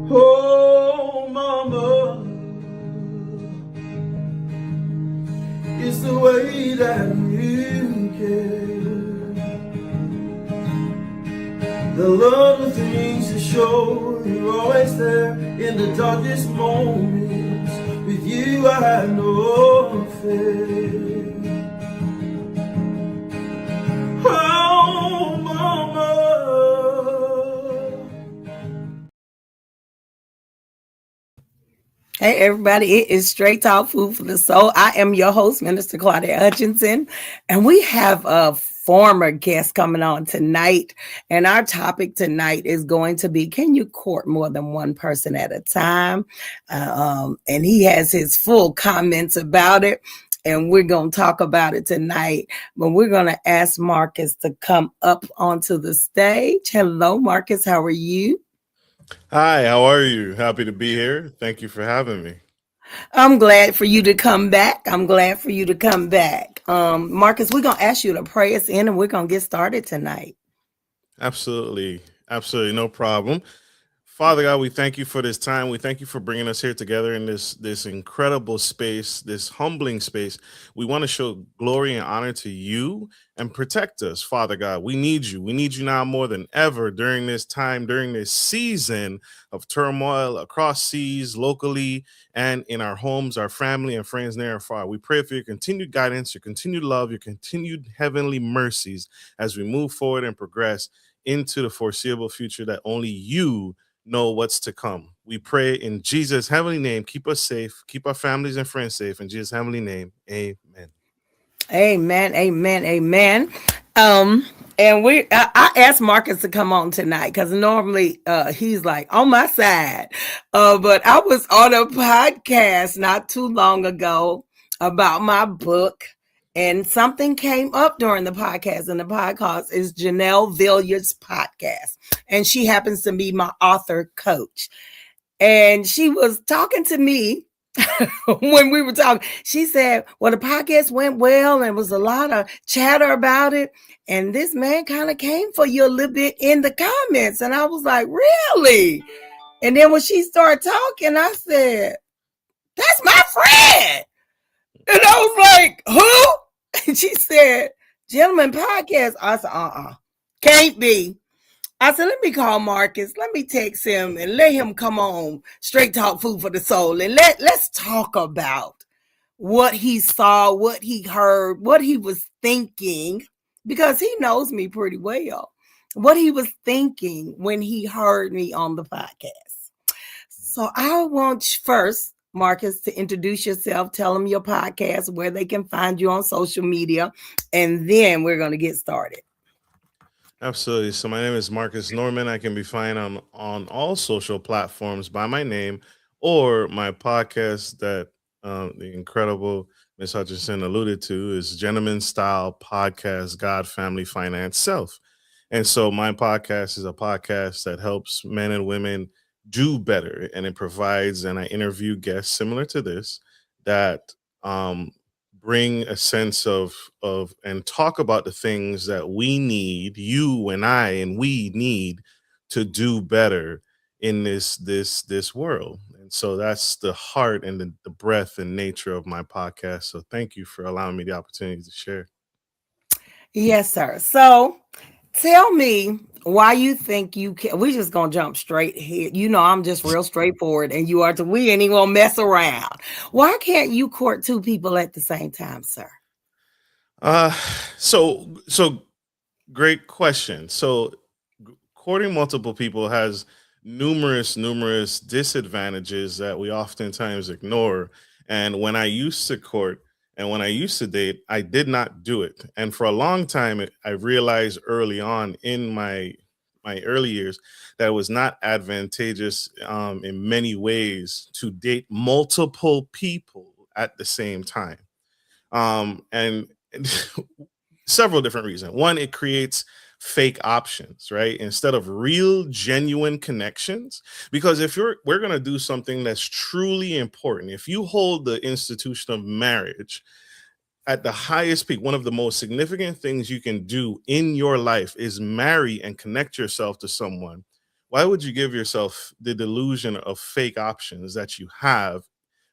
Oh, mama, it's the way that you care. The little things you show, you're always there in the darkest moments. With you, I had no fear. Oh, mama. Hey, everybody, it is Straight Talk Food for the Soul. I am your host, Minister Claudia Hutchinson, and we have a former guest coming on tonight. And our topic tonight is going to be, can you court more than one person at a time? And he has his full comments about it. And we're going to talk about it tonight. But we're going to ask Marcus to come up onto the stage. Hello, Marcus. How are you? Hi, how are you? Happy to be here. Thank you for having me. I'm glad for you to come back. I'm glad for you to come back. Marcus, we're going to ask you to pray us in and we're going to get started tonight. Absolutely. Absolutely. No problem. Father God, we thank you for this time. We thank you for bringing us here together in this incredible space, this humbling space. We want to show glory and honor to you and protect us, Father God. We need you. We need you now more than ever during this time, during this season of turmoil across seas, locally, and in our homes, our family and friends near and far. We pray for your continued guidance, your continued love, your continued heavenly mercies as we move forward and progress into the foreseeable future that only you know what's to come. We pray in Jesus' heavenly name. Keep us safe. Keep our families and friends safe. In Jesus' heavenly name, amen. Amen, amen, amen. And I asked Marcus to come on tonight because normally he's like on my side. But I was on a podcast not too long ago about my book. And something came up during the podcast, and the podcast is Janelle Villiers' podcast. And she happens to be my author coach. And she was talking to me when we were talking. She said, well, the podcast went well and was a lot of chatter about it. And this man kind of came for you a little bit in the comments. And I was like, really? And then when she started talking, I said, that's my friend. And I was like, who? And she said, Gentleman Podcast. I said, can't be. I said, let me call Marcus. Let me text him and let him come on Straight Talk Food for the Soul. And let's talk about what he saw, what he heard, what he was thinking, because he knows me pretty well. What he was thinking when he heard me on the podcast. So I want first, Marcus, to introduce yourself, tell them your podcast, where they can find you on social media, and then we're going to get started. Absolutely. So my name is Marcus Norman. I can be found on all social platforms by my name or my podcast that the incredible Miss Hutchinson alluded to is Gentleman Style Podcast, God, Family, Finance, Self. And so my podcast is a podcast that helps men and women do better. And it provides, and I interview guests similar to this that um, bring a sense of and talk about the things that we need, you and I and we need to do better in this world. And so that's the heart and the breadth and nature of my podcast. So thank you for allowing me the opportunity to share. Yes, sir. So tell me why you think you can. We just gonna jump straight here. You know, I'm just real straightforward, and you are too. We ain't even gonna mess around. Why can't you court two people at the same time, sir? Uh so great question. So courting multiple people has numerous disadvantages that we oftentimes ignore. And when I used to court and when I used to date, I did not do it. And for a long time, I realized early on in my early years that it was not advantageous in many ways to date multiple people at the same time. And several different reasons. One, it creates fake options, right? Instead of real, genuine connections. Because if we're going to do something that's truly important, if you hold the institution of marriage at the highest peak, one of the most significant things you can do in your life is marry and connect yourself to someone Why would you give yourself the delusion of fake options that you have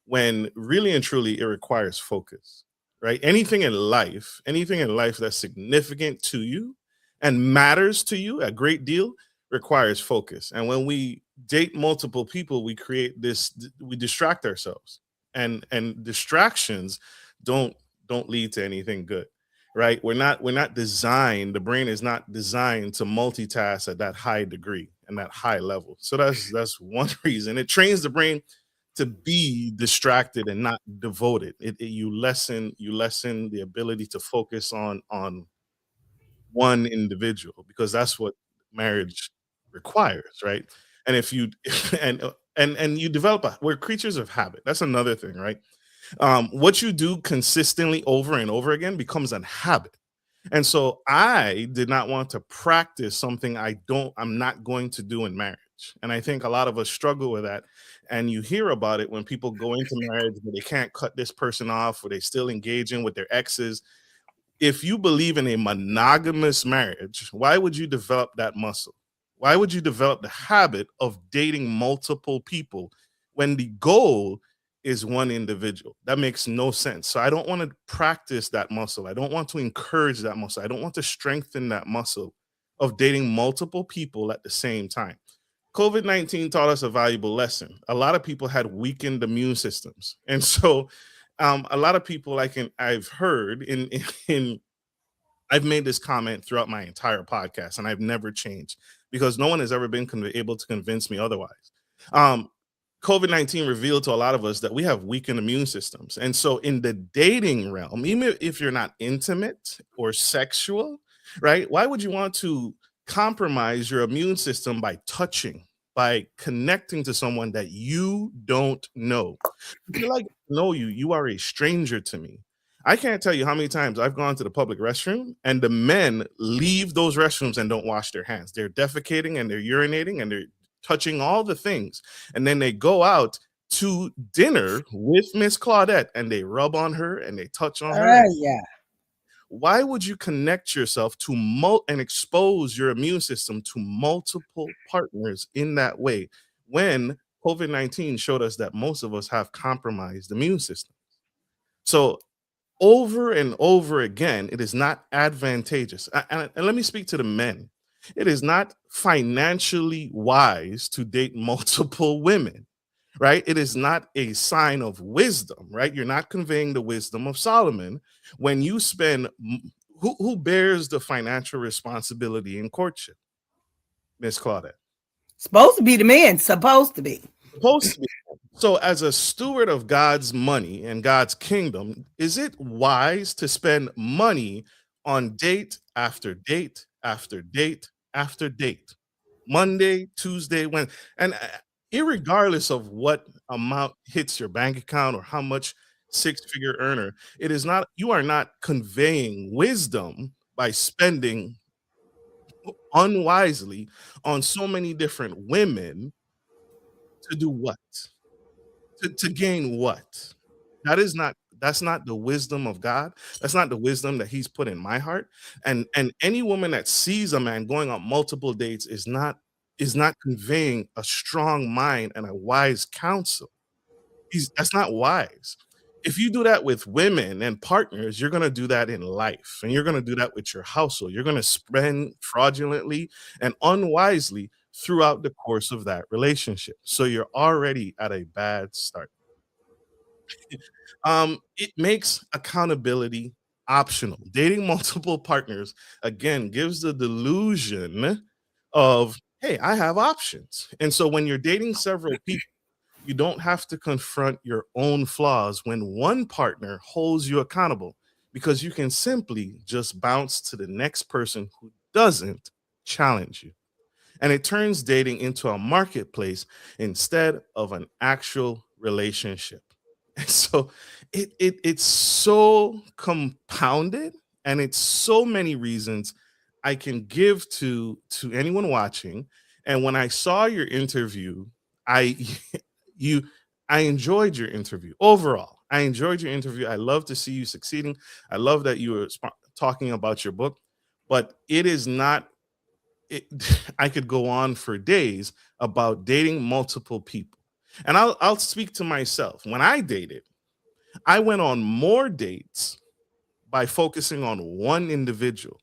when really and truly it requires focus, right? Anything in life that's significant to you and matters to you a great deal requires focus. And when we date multiple people, we create this, we distract ourselves, and distractions don't don't lead to anything good, right? We're not designed, the brain is not designed to multitask at that high degree and that high level. So that's one reason. It trains the brain to be distracted and not devoted. You lessen the ability to focus on one individual, because that's what marriage requires, right? And if you and you develop we're creatures of habit. That's another thing, right? What you do consistently over and over again becomes a habit. And so I did not want to practice something I'm not going to do in marriage. And I think a lot of us struggle with that. And you hear about it when people go into marriage, but they can't cut this person off, or they still engaging with their exes. If you believe in a monogamous marriage, why would you develop that muscle? Why would you develop the habit of dating multiple people when the goal is one individual? That makes no sense. So I don't want to practice that muscle. I don't want to encourage that muscle. I don't want to strengthen that muscle of dating multiple people at the same time. COVID-19 taught us a valuable lesson. A lot of people had weakened immune systems. And so a lot of people, I've heard in I've made this comment throughout my entire podcast, and I've never changed because no one has ever been able to convince me otherwise. Um, COVID-19 revealed to a lot of us that we have weakened immune systems. And so, in the dating realm, even if you're not intimate or sexual, right, why would you want to compromise your immune system by touching, by connecting to someone that you don't know? If you like know you, you are a stranger to me. I can't tell you how many times I've gone to the public restroom and the men leave those restrooms and don't wash their hands. They're defecating and they're urinating and they're touching all the things. And then they go out to dinner with Miss Claudette and they rub on her and they touch on her. Yeah. Why would you connect yourself to and expose your immune system to multiple partners in that way when COVID-19 showed us that most of us have compromised immune system? So over and over again, it is not advantageous. And let me speak to the men. It is not financially wise to date multiple women, right? It is not a sign of wisdom, right? You're not conveying the wisdom of Solomon when you spend. Who bears the financial responsibility in courtship? Miss Claudette. Supposed to be the man. Supposed to be. Supposed to be. So, as a steward of God's money and God's kingdom, is it wise to spend money on date after date after date after date? Monday, Tuesday, when, and irregardless of what amount hits your bank account or how much six-figure earner, it is not, you are not conveying wisdom by spending unwisely on so many different women to do what? To gain what? That's not the wisdom of God. That's not the wisdom that He's put in my heart. And any woman that sees a man going on multiple dates is not conveying a strong mind and a wise counsel. That's not wise. If you do that with women and partners, you're going to do that in life, and you're going to do that with your household. You're going to spend fraudulently and unwisely throughout the course of that relationship. So you're already at a bad start. It makes accountability optional. Dating multiple partners, again, gives the delusion of, hey, I have options. And so when you're dating several people, you don't have to confront your own flaws when one partner holds you accountable, because you can simply just bounce to the next person who doesn't challenge you. And it turns dating into a marketplace instead of an actual relationship. And so it's so compounded, and it's so many reasons I can give to anyone watching. And when I saw your interview, I enjoyed your interview overall. I enjoyed your interview. I love to see you succeeding. I love that you were talking about your book, but it is not I could go on for days about dating multiple people. And I'll speak to myself. When I dated, I went on more dates by focusing on one individual.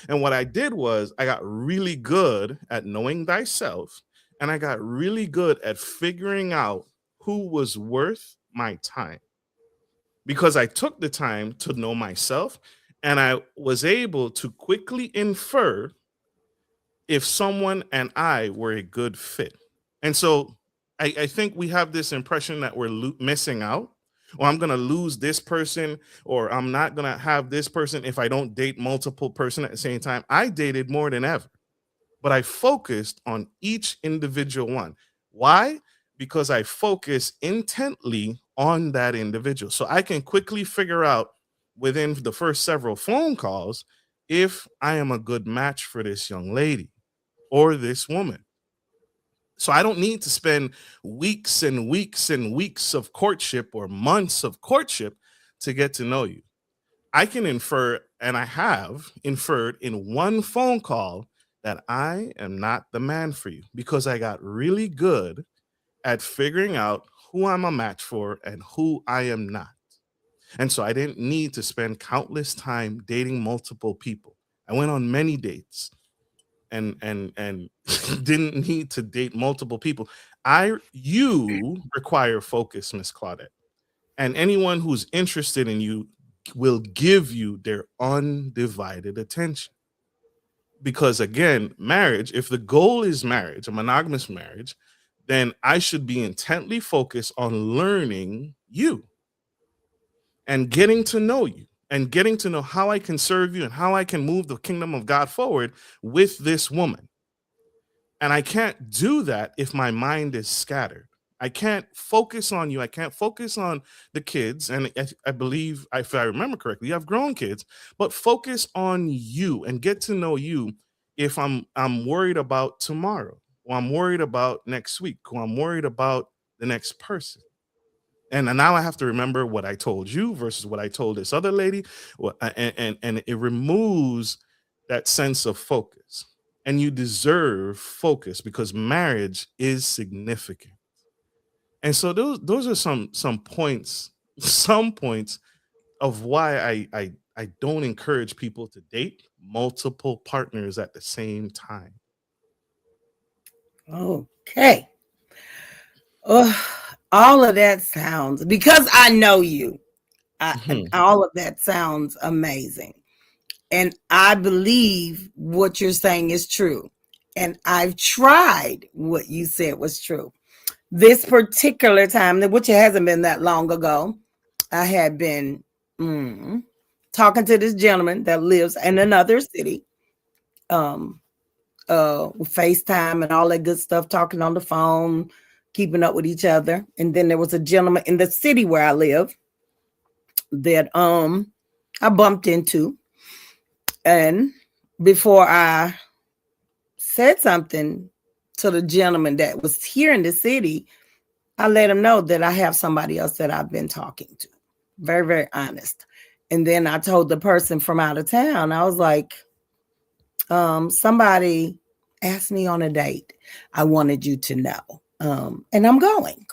And what I did was I got really good at knowing thyself, and I got really good at figuring out who was worth my time, because I took the time to know myself, and I was able to quickly infer if someone and I were a good fit. And so I think we have this impression that we're missing out, or I'm going to lose this person, or I'm not going to have this person if I don't date multiple person at the same time. I dated more than ever, but I focused on each individual one. Why? Because I focus intently on that individual. So I can quickly figure out within the first several phone calls if I am a good match for this young lady or this woman. So I don't need to spend weeks and weeks and weeks of courtship or months of courtship to get to know you. I can infer, and I have inferred in one phone call, that I am not the man for you, because I got really good at figuring out who I'm a match for and who I am not. And so I didn't need to spend countless time dating multiple people. I went on many dates and didn't need to date multiple people. You require focus, Miss Claudette. And anyone who's interested in you will give you their undivided attention. Because again, marriage, if the goal is marriage, a monogamous marriage, then I should be intently focused on learning you and getting to know you and getting to know how I can serve you and how I can move the kingdom of God forward with this woman. And I can't do that if my mind is scattered. I can't focus on you. I can't focus on the kids. And I believe, if I remember correctly, you have grown kids, but focus on you and get to know you. If I'm worried about tomorrow, or I'm worried about next week, or I'm worried about the next person. And now I have to remember what I told you versus what I told this other lady. And it removes that sense of focus. And you deserve focus, because marriage is significant. And so those are some points of why I don't encourage people to date multiple partners at the same time. Okay. All of that sounds, because I know you, all of that sounds amazing. And I believe what you're saying is true. And I've tried what you said was true. This particular time, which it hasn't been that long ago, I had been talking to this gentleman that lives in another city, FaceTime and all that good stuff, talking on the phone, keeping up with each other. And then there was a gentleman in the city where I live that I bumped into. And before I said something to the gentleman that was here in the city, I let him know that I have somebody else that I've been talking to. Very, very honest. And then I told the person from out of town, I was like, somebody asked me on a date. I wanted you to know. And I'm going.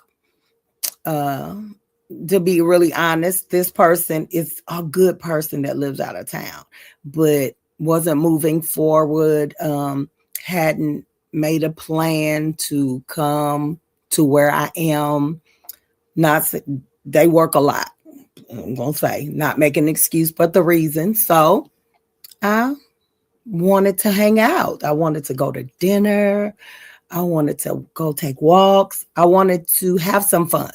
To be really honest, this person is a good person that lives out of town, but wasn't moving forward, hadn't made a plan to come to where I am. They work a lot. I'm going to say, not making an excuse, but the reason. So I wanted to hang out. I wanted to go to dinner. I wanted to go take walks. I wanted to have some fun.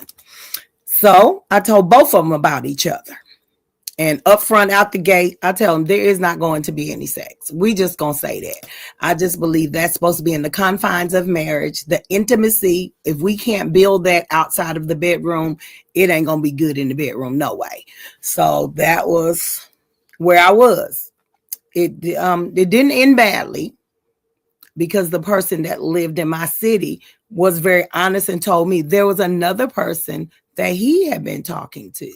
So I told both of them about each other. And up front, out the gate, I tell them there is not going to be any sex. We just going to say that. I just believe that's supposed to be in the confines of marriage. The intimacy, if we can't build that outside of the bedroom, it ain't going to be good in the bedroom. No way. So that was where I was. It didn't end badly, because the person that lived in my city was very honest and told me there was another person that he had been talking to.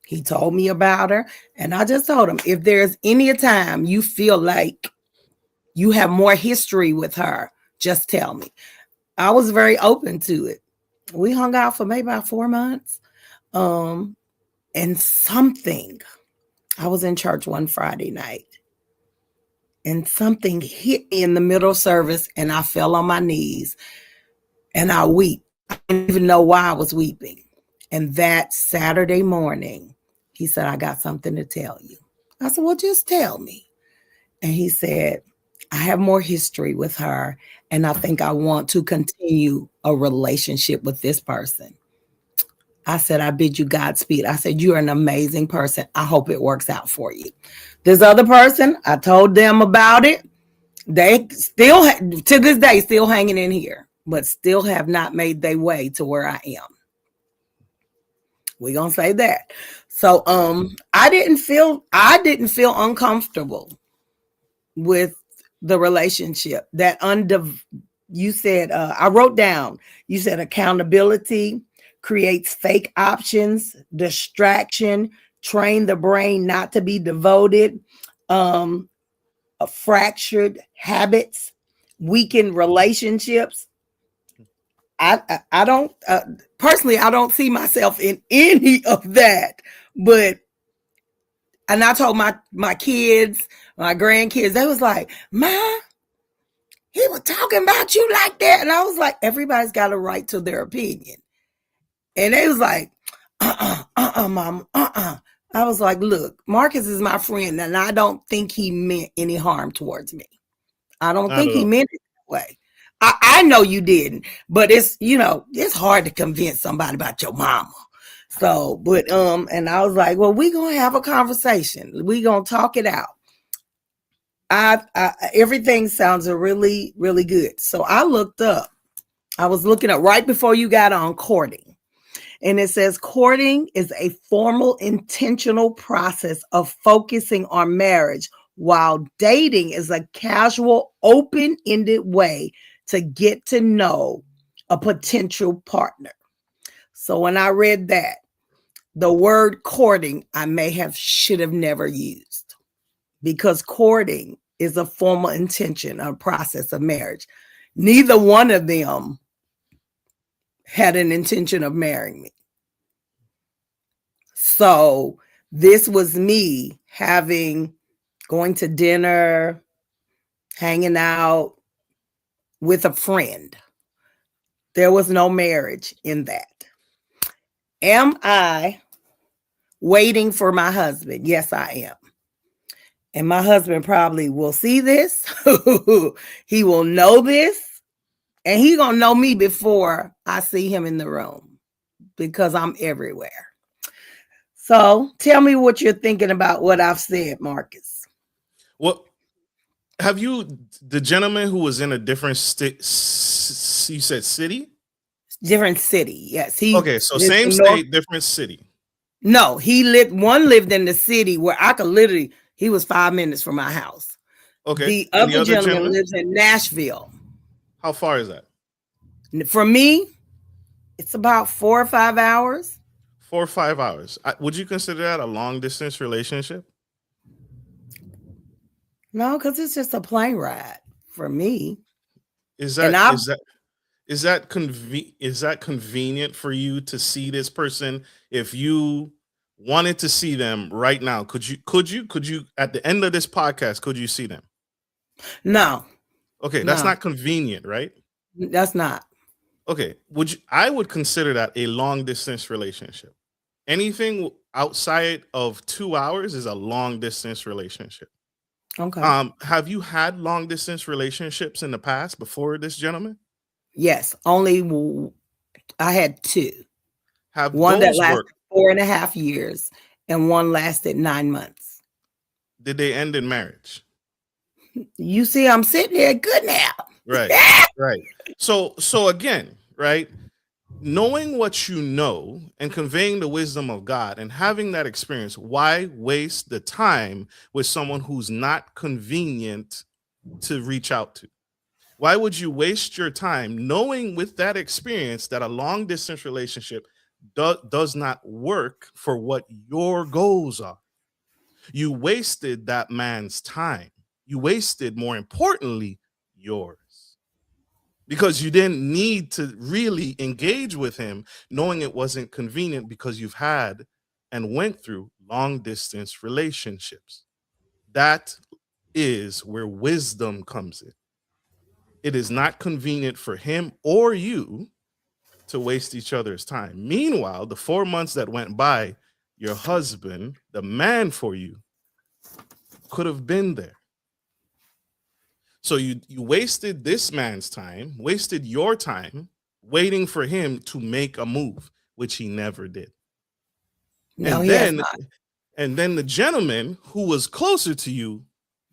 He told me about her, and I just told him, if there's any time you feel like you have more history with her. Just tell me. I was very open to it. We hung out for maybe about 4 months. And something, I was in church one Friday night, and something hit me in the middle of service, and I fell on my knees and I wept. I didn't even know why I was weeping. And that Saturday morning, he said, I got something to tell you. I said, well, just tell me. And he said, I have more history with her, and I think I want to continue a relationship with this person. I said, I bid you Godspeed. I said, you're an amazing person. I hope it works out for you. This other person, I told them about it. They still, to this day, still hanging in here, but still have not made their way to where I am. We're going to say that. So I didn't feel uncomfortable with the relationship. That you said, I wrote down, you said accountability creates fake options, distraction, train the brain not to be devoted, fractured habits, weakened relationships. I don't personally, I don't see myself in any of that. But, and I told my kids, my grandkids, they was like, Ma, he was talking about you like that. And I was like, everybody's got a right to their opinion. And they was like, Mom, I was like, look, Marcus is my friend, and I don't think he meant any harm towards me. I don't think he meant it that way. I know you didn't, but it's, it's hard to convince somebody about your mama. So, but, and I was like, well, we're going to have a conversation. We're going to talk it out. Everything sounds really, really good. So I was looking up right before you got on courting. And it says courting is a formal, intentional process of focusing on marriage, while dating is a casual, open-ended way to get to know a potential partner. So when I read that, the word courting, should have never used, because courting is a formal intention, a process of marriage. Neither one of them had an intention of marrying me. So this was me going to dinner, hanging out with a friend. There was no marriage in that. Am I waiting for my husband? Yes, I am. And my husband probably will see this. He will know this. And he's going to know me before I see him in the room, because I'm everywhere. So tell me what you're thinking about what I've said, Marcus. Well, have you, the gentleman who was in a different state, you said city? Different city, yes. Okay, so same state, different city. No, one lived in the city where I could literally, he was 5 minutes from my house. Okay. The other gentleman lives in Nashville. How far is that? For me, it's about 4 or 5 hours. 4 or 5 hours. Would you consider that a long distance relationship? No, because it's just a plane ride for me. Is that convenient for you to see this person? If you wanted to see them right now, could you at the end of this podcast, could you see them? No. Okay, that's not convenient, right? That's not. Okay, I would consider that a long distance relationship. Anything outside of 2 hours is a long distance relationship. Okay. Have you had long distance relationships in the past before this gentleman? Yes, only I had 2. One that lasted 4.5 years, and one lasted 9 months. Did they end in marriage? You see, I'm sitting there good now. Right. Right. So again, right, knowing what you know and conveying the wisdom of God and having that experience, why waste the time with someone who's not convenient to reach out to? Why would you waste your time knowing with that experience that a long distance relationship does not work for what your goals are? You wasted that man's time. You wasted, more importantly, yours. Because you didn't need to really engage with him, knowing it wasn't convenient because you've had and went through long distance relationships. That is where wisdom comes in. It is not convenient for him or you to waste each other's time. Meanwhile, the 4 months that went by, your husband, the man for you, could have been there. So you wasted this man's time, wasted your time waiting for him to make a move, which he never did. No, and he has then not. and then the gentleman who was closer to you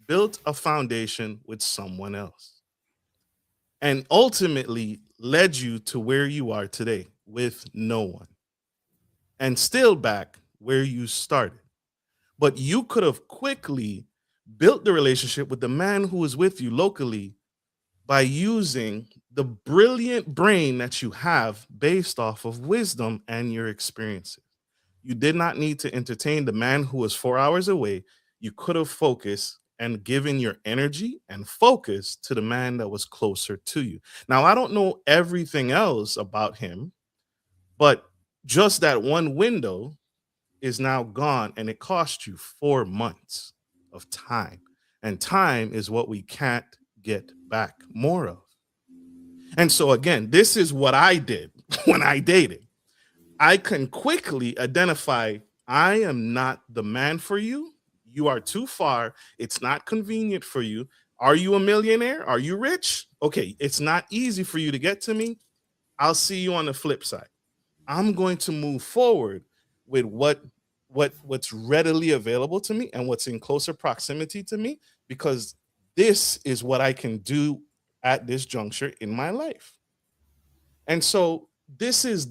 built a foundation with someone else and ultimately led you to where you are today with no one and still back where you started. But you could have quickly built the relationship with the man who was with you locally by using the brilliant brain that you have based off of wisdom and your experiences. You did not need to entertain the man who was 4 hours away. You could have focused and given your energy and focus to the man that was closer to you. Now, I don't know everything else about him, but just that one window is now gone, and it cost you 4 months of time. And time is what we can't get back more of. And so again, this is what I did when I dated. I can quickly identify, I am not the man for you. You are too far. It's not convenient for you. Are you a millionaire? Are you rich? Okay, it's not easy for you to get to me. I'll see you on the flip side. I'm going to move forward with what's readily available to me and what's in closer proximity to me, because this is what I can do at this juncture in my life. And so this is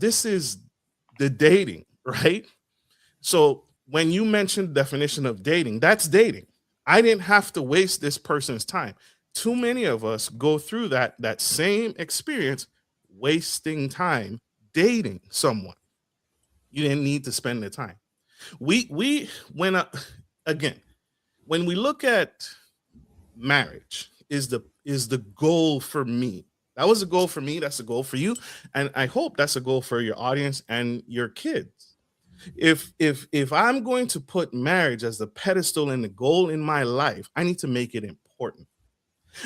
the dating, right? So when you mentioned the definition of dating, that's dating. I didn't have to waste this person's time. Too many of us go through that same experience, wasting time dating someone. You didn't need to spend the time. We when again, when we look at marriage, is the goal for me. That was a goal for me. That's a goal for you, and I hope that's a goal for your audience and your kids. If I'm going to put marriage as the pedestal and the goal in my life, I need to make it important.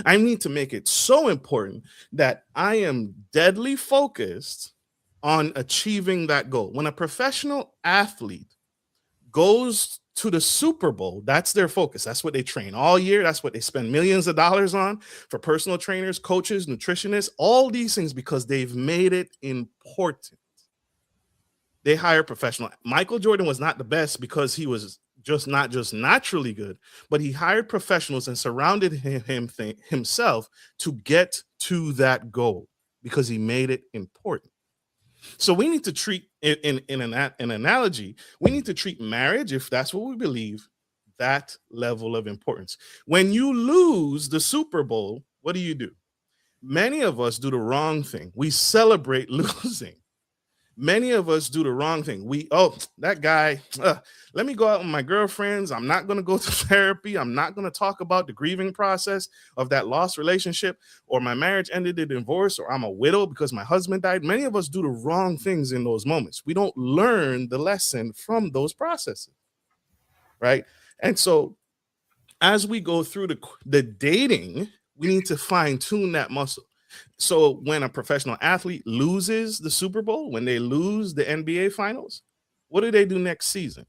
I need to make it so important that I am deadly focused on achieving that goal. When a professional athlete goes to the Super Bowl, that's their focus. That's what they train all year. That's what they spend millions of dollars on for personal trainers, coaches, nutritionists, all these things, because they've made it important. They hire professional. Michael Jordan was not the best because he was not just naturally good, but he hired professionals and surrounded himself to get to that goal because he made it important. So we need to treat in an analogy, we need to treat marriage, if that's what we believe, that level of importance. When you lose the Super Bowl, what do? Many of us do the wrong thing. We celebrate losing. Many of us do the wrong thing. That guy, let me go out with my girlfriends. I'm not going to go to therapy. I'm not going to talk about the grieving process of that lost relationship, or my marriage ended in divorce, or I'm a widow because my husband died. Many of us do the wrong things in those moments. We don't learn the lesson from those processes, right? And so as we go through the dating, we need to fine tune that muscle. So when a professional athlete loses the Super Bowl, when they lose the NBA finals, what do they do next season?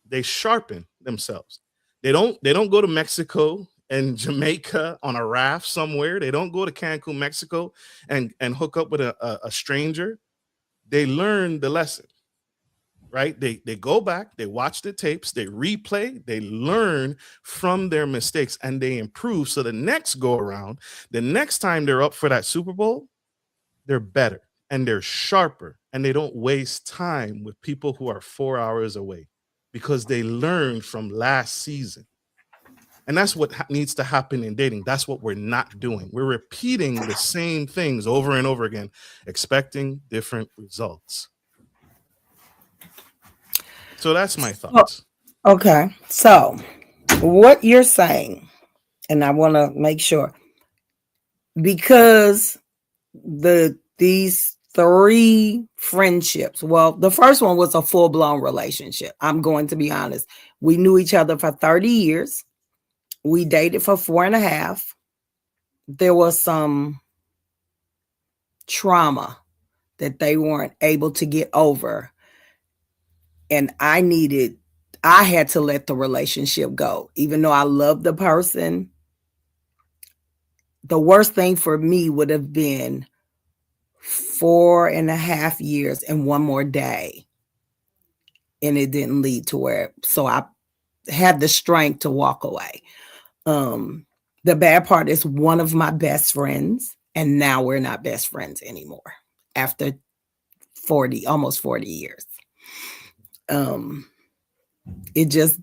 They sharpen themselves. They don't go to Mexico and Jamaica on a raft somewhere. They don't go to Cancun, Mexico and hook up with a stranger. They learn the lesson, right? They go back, they watch the tapes, they replay, they learn from their mistakes, and they improve. So the next go around, the next time they're up for that Super Bowl, they're better and they're sharper, and they don't waste time with people who are 4 hours away because they learned from last season. And that's what needs to happen in dating. That's what we're not doing. We're repeating the same things over and over again, expecting different results. So that's my thoughts. Okay. So what you're saying, and I want to make sure, because these 3 friendships, well, the first one was a full-blown relationship. I'm going to be honest. We knew each other for 30 years. We dated for 4.5. There was some trauma that they weren't able to get over. And I had to let the relationship go. Even though I loved the person, the worst thing for me would have been 4.5 years and 1 more day. And it didn't lead to where, so I had the strength to walk away. The bad part is one of my best friends, and now we're not best friends anymore after almost 40 years. It just,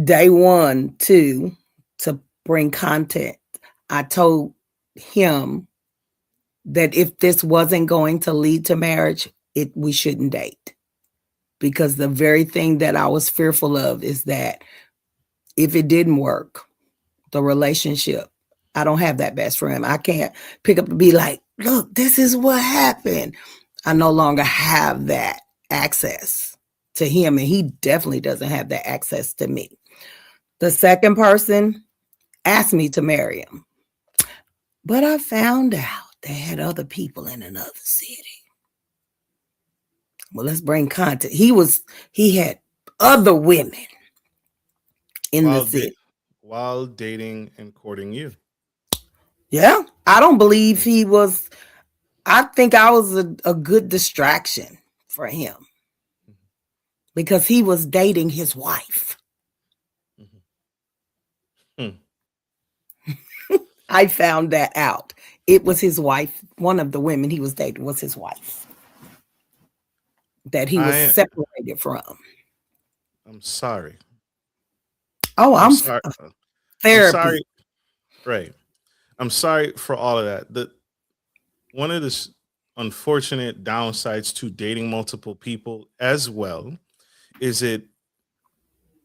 day one, to bring content, I told him that if this wasn't going to lead to marriage, we shouldn't date. Because the very thing that I was fearful of is that if it didn't work, the relationship, I don't have that best friend. I can't pick up and be like, look, this is what happened. I no longer have that access to him, and he definitely doesn't have that access to me. The second person asked me to marry him, but I found out they had other people in another city. Well, let's bring content. He had other women in the city while dating and courting you. Yeah, I don't believe he was. I think I was a good distraction for him because he was dating his wife. I found that out. It was his wife. One of the women he was dating was his wife that he was separated from. I'm sorry. Oh, I'm sorry. Therapy. I'm sorry. Right. I'm sorry for all of that. One of the unfortunate downsides to dating multiple people as well is it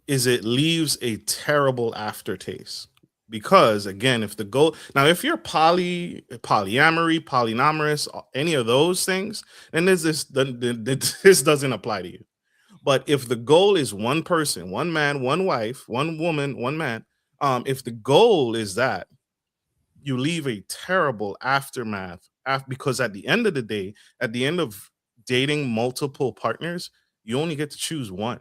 leaves a terrible aftertaste. Because again, if you're polyamory, polyamorous, any of those things, then this doesn't apply to you. But if the goal is one person, one man, one wife, one woman, one man, if the goal is that, you leave a terrible aftermath because at the end of the day, at the end of dating multiple partners, you only get to choose one.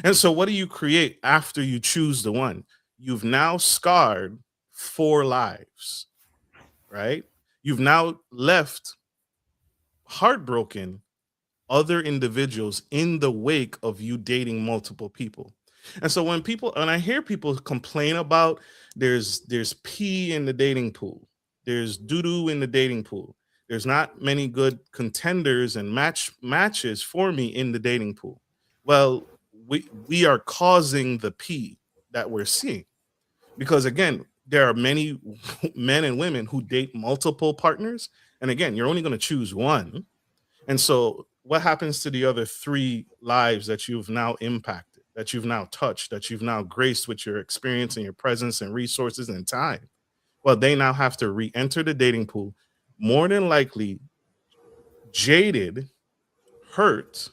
And so what do you create after you choose the one? You've now scarred 4 lives, right? You've now left heartbroken other individuals in the wake of you dating multiple people. And so when I hear people complain about there's pee in the dating pool, there's doo-doo in the dating pool, there's not many good contenders and matches for me in the dating pool. Well, we are causing the pee that we're seeing. Because again, there are many men and women who date multiple partners. And again, you're only going to choose one. And so what happens to the other 3 lives that you've now impacted, that you've now touched, that you've now graced with your experience and your presence and resources and time? Well, they now have to re-enter the dating pool, more than likely jaded, hurt,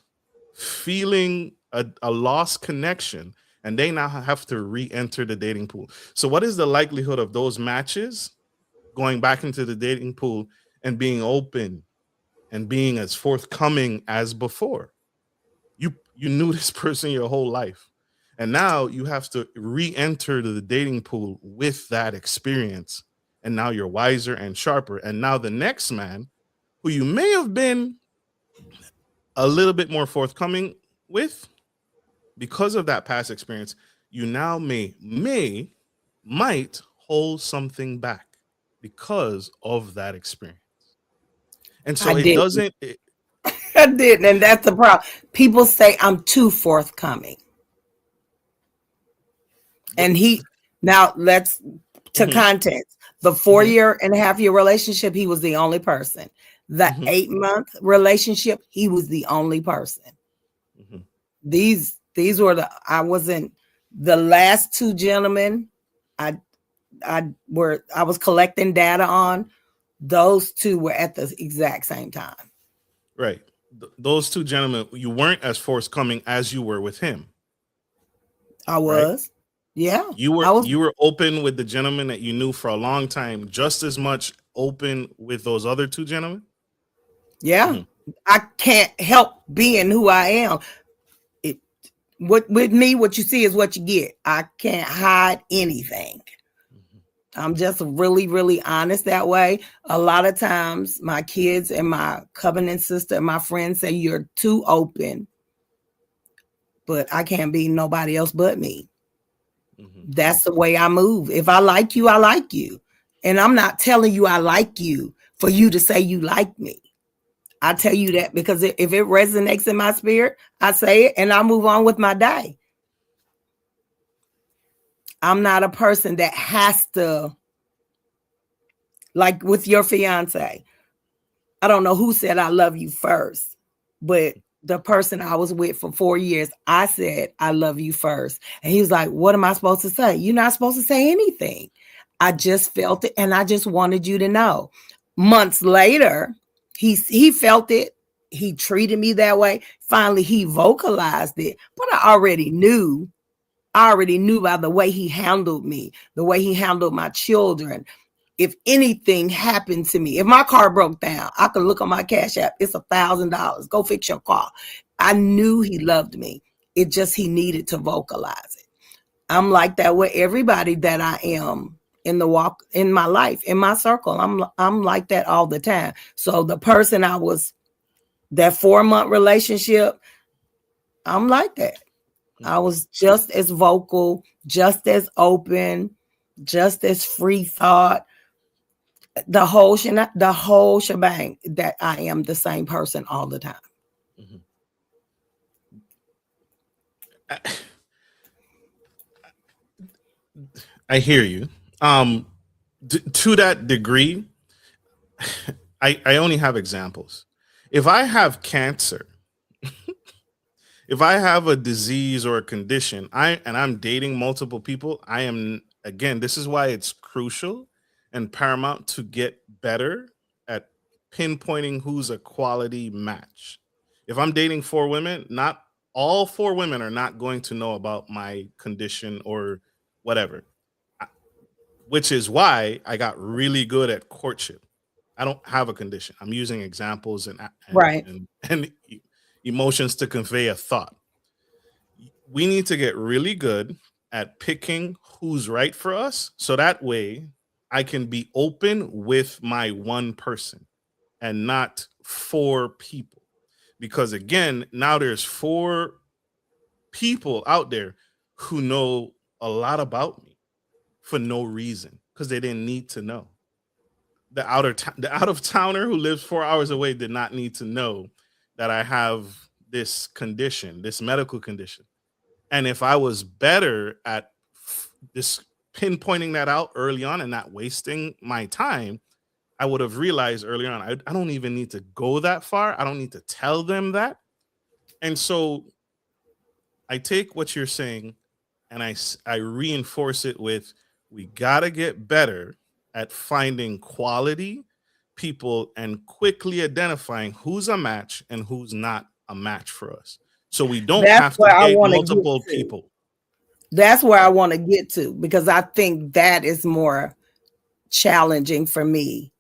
feeling a lost connection, and they now have to re-enter the dating pool. So what is the likelihood of those matches going back into the dating pool and being open and being as forthcoming as before? You knew this person your whole life, and now you have to re-enter the dating pool with that experience, and now you're wiser and sharper. And now the next man, who you may have been a little bit more forthcoming with, because of that past experience, you now might hold something back because of that experience. And so I didn't, and that's the problem. People say I'm too forthcoming. And let's to context. The 4.5-year relationship, he was the only person. The 8-month relationship, he was the only person. These were I wasn't the last 2 gentlemen. I was collecting data on, those two were at the exact same time. Right. Those two gentlemen, you weren't as forthcoming as you were with him. I was. Right? Yeah. You were open with the gentleman that you knew for a long time, just as much open with those other two gentlemen? Yeah. Mm-hmm. I can't help being who I am. With me, what you see is what you get. I can't hide anything. I'm just really, really honest that way. A lot of times my kids and my covenant sister and my friends say you're too open, but I can't be nobody else but me. Mm-hmm. That's the way I move. If I like you, I like you. And I'm not telling you I like you for you to say you like me. I tell you that because if it resonates in my spirit, I say it and I move on with my day. I'm not a person that has to, like with your fiance. I don't know who said I love you first, but the person I was with for 4 years, I said, I love you first. And he was like, what am I supposed to say? You're not supposed to say anything. I just felt it. And I just wanted you to know. Months later, he felt it. He treated me that way. Finally, he vocalized it, but I already knew by the way he handled me, the way he handled my children. If anything happened to me, if my car broke down, I could look on my Cash App. It's $1,000. Go fix your car. I knew he loved me. It just, he needed to vocalize it. I'm like that with everybody that I am in the walk in my life, in my circle. I'm like that all the time. So the person I was, that 4-month relationship, I'm like that. I was just as vocal, just as open, just as free thought. The whole shebang, that I am the same person all the time. Mm-hmm. I hear you. To that degree, I only have examples. If I have cancer, if I have a disease or a condition, I'm dating multiple people, I am, again, this is why it's crucial and paramount to get better at pinpointing who's a quality match. If I'm dating 4 women, not all 4 women are not going to know about my condition or whatever, which is why I got really good at courtship. I don't have a condition. I'm using examples and emotions to convey a thought. We need to get really good at picking who's right for us, so that way I can be open with my one person and not 4 people. Because again, now there's 4 people out there who know a lot about me for no reason, because they didn't need to know. The out of towner who lives 4 hours away did not need to know that I have this condition, this medical condition. And if I was better at this pinpointing that out early on and not wasting my time, I would have realized early on, I don't even need to go that far. I don't need to tell them that. And so I take what you're saying and I reinforce it with, we got to get better at finding quality people and quickly identifying who's a match and who's not a match for us. So we don't have to date multiple people. That's where I want to get to, because I think that is more challenging for me.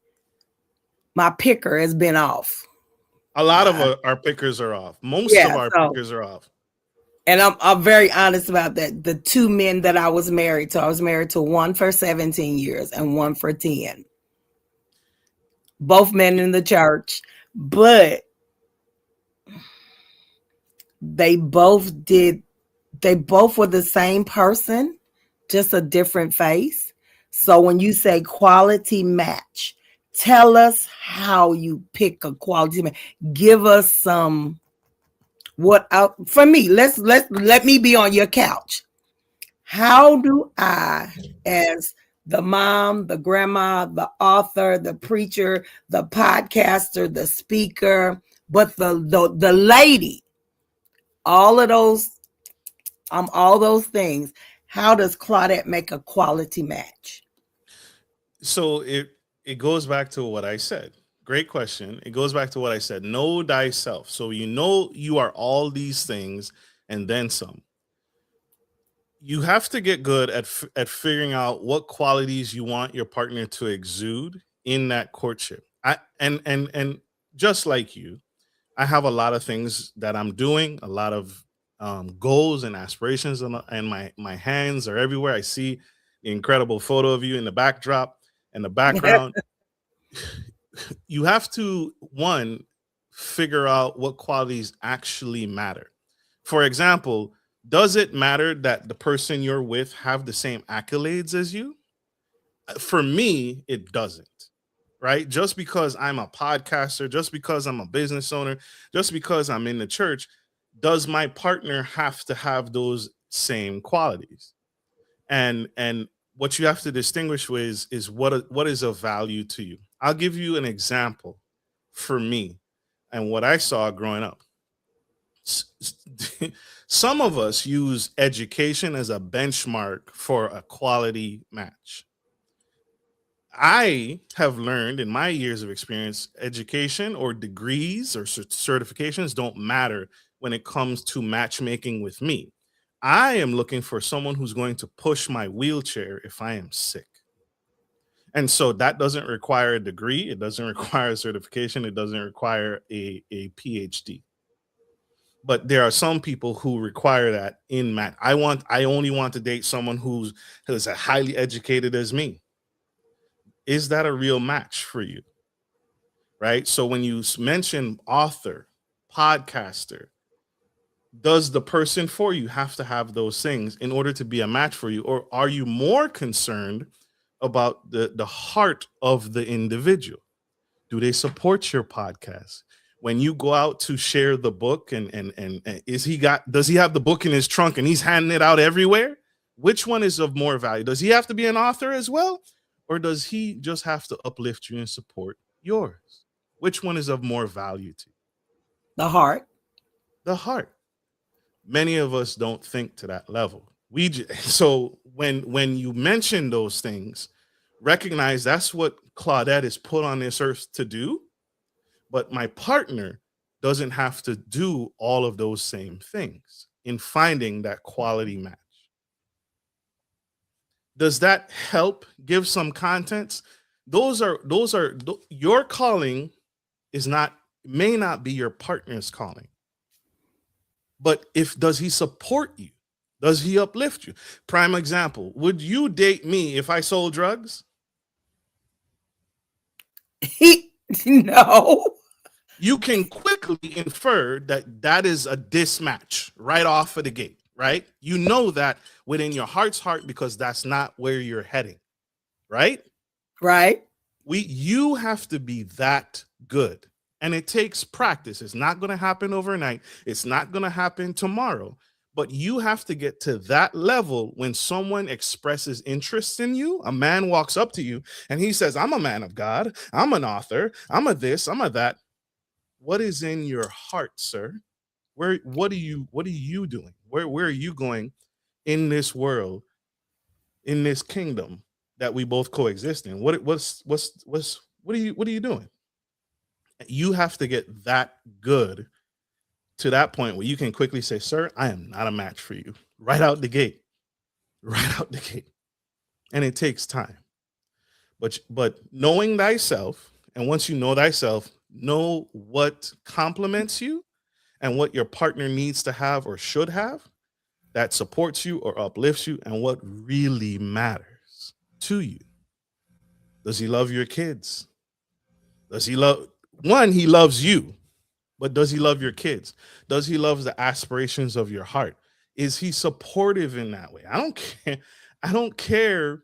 My picker has been off. A lot of our pickers are off. Most of our pickers are off. And I'm very honest about that. The 2 men that I was married to, I was married to one for 17 years and one for 10. Both men in the church, but they both were the same person, just a different face. So when you say quality match, tell us how you pick a quality match. Give us some. For me, let me be on your couch. How do I, as the mom, the grandma, the author, the preacher, the podcaster, the speaker, but the lady, all of those, all those things, how does Claudette make a quality match? So it goes back to what I said. Great question. It goes back to what I said. Know thyself. So you know you are all these things and then some. You have to get good at figuring out what qualities you want your partner to exude in that courtship. And just like you, I have a lot of things that I'm doing, a lot of goals and aspirations, and my hands are everywhere. I see the incredible photo of you in the backdrop and the background. You have to, one, figure out what qualities actually matter. For example, does it matter that the person you're with have the same accolades as you? For me, it doesn't. Right? Just because I'm a podcaster, just because I'm a business owner, just because I'm in the church, does my partner have to have those same qualities? And what you have to distinguish with is what is of value to you. I'll give you an example for me and what I saw growing up. Some of us use education as a benchmark for a quality match. I have learned in my years of experience, education or degrees or certifications don't matter when it comes to matchmaking with me. I am looking for someone who's going to push my wheelchair if I am sick. And so that doesn't require a degree, it doesn't require a certification, it doesn't require a PhD. But there are some people who require that in match. I only want to date someone who's as highly educated as me. Is that a real match for you? Right? So when you mention author, podcaster, does the person for you have to have those things in order to be a match for you? Or are you more concerned about the heart of the individual? Do they support your podcast? When you go out to share the book and does he have the book in his trunk and he's handing it out everywhere? Which one is of more value? Does he have to be an author as well? Or does he just have to uplift you and support yours? Which one is of more value to you? The heart. The heart. Many of us don't think to that level. So when you mention those things, recognize that's what Claudette is put on this earth to do. But my partner doesn't have to do all of those same things in finding that quality match. Does that help give some contents? Your calling may not be your partner's calling. But does he support you? Does he uplift you? Prime example, would you date me if I sold drugs? No. You can quickly infer that is a dismatch right off of the gate, right? You know that within your heart's heart because that's not where you're heading, right? Right. You have to be that good. And it takes practice. It's not going to happen overnight. It's not going to happen tomorrow. But you have to get to that level when someone expresses interest in you. A man walks up to you and he says, I'm a man of God. I'm an author. I'm a this. I'm a that. What is in your heart, sir? What are you doing? Where are you going in this world, in this kingdom that we both coexist in? What are you doing? You have to get that good to that point where you can quickly say, sir, I am not a match for you. Right out the gate. Right out the gate. And it takes time. But knowing thyself, and once you know thyself, know what complements you and what your partner needs to have or should have that supports you or uplifts you, and what really matters to you. Does he love your kids? Does he he loves you, but does he love your kids? Does he love the aspirations of your heart? Is he supportive in that way? I don't care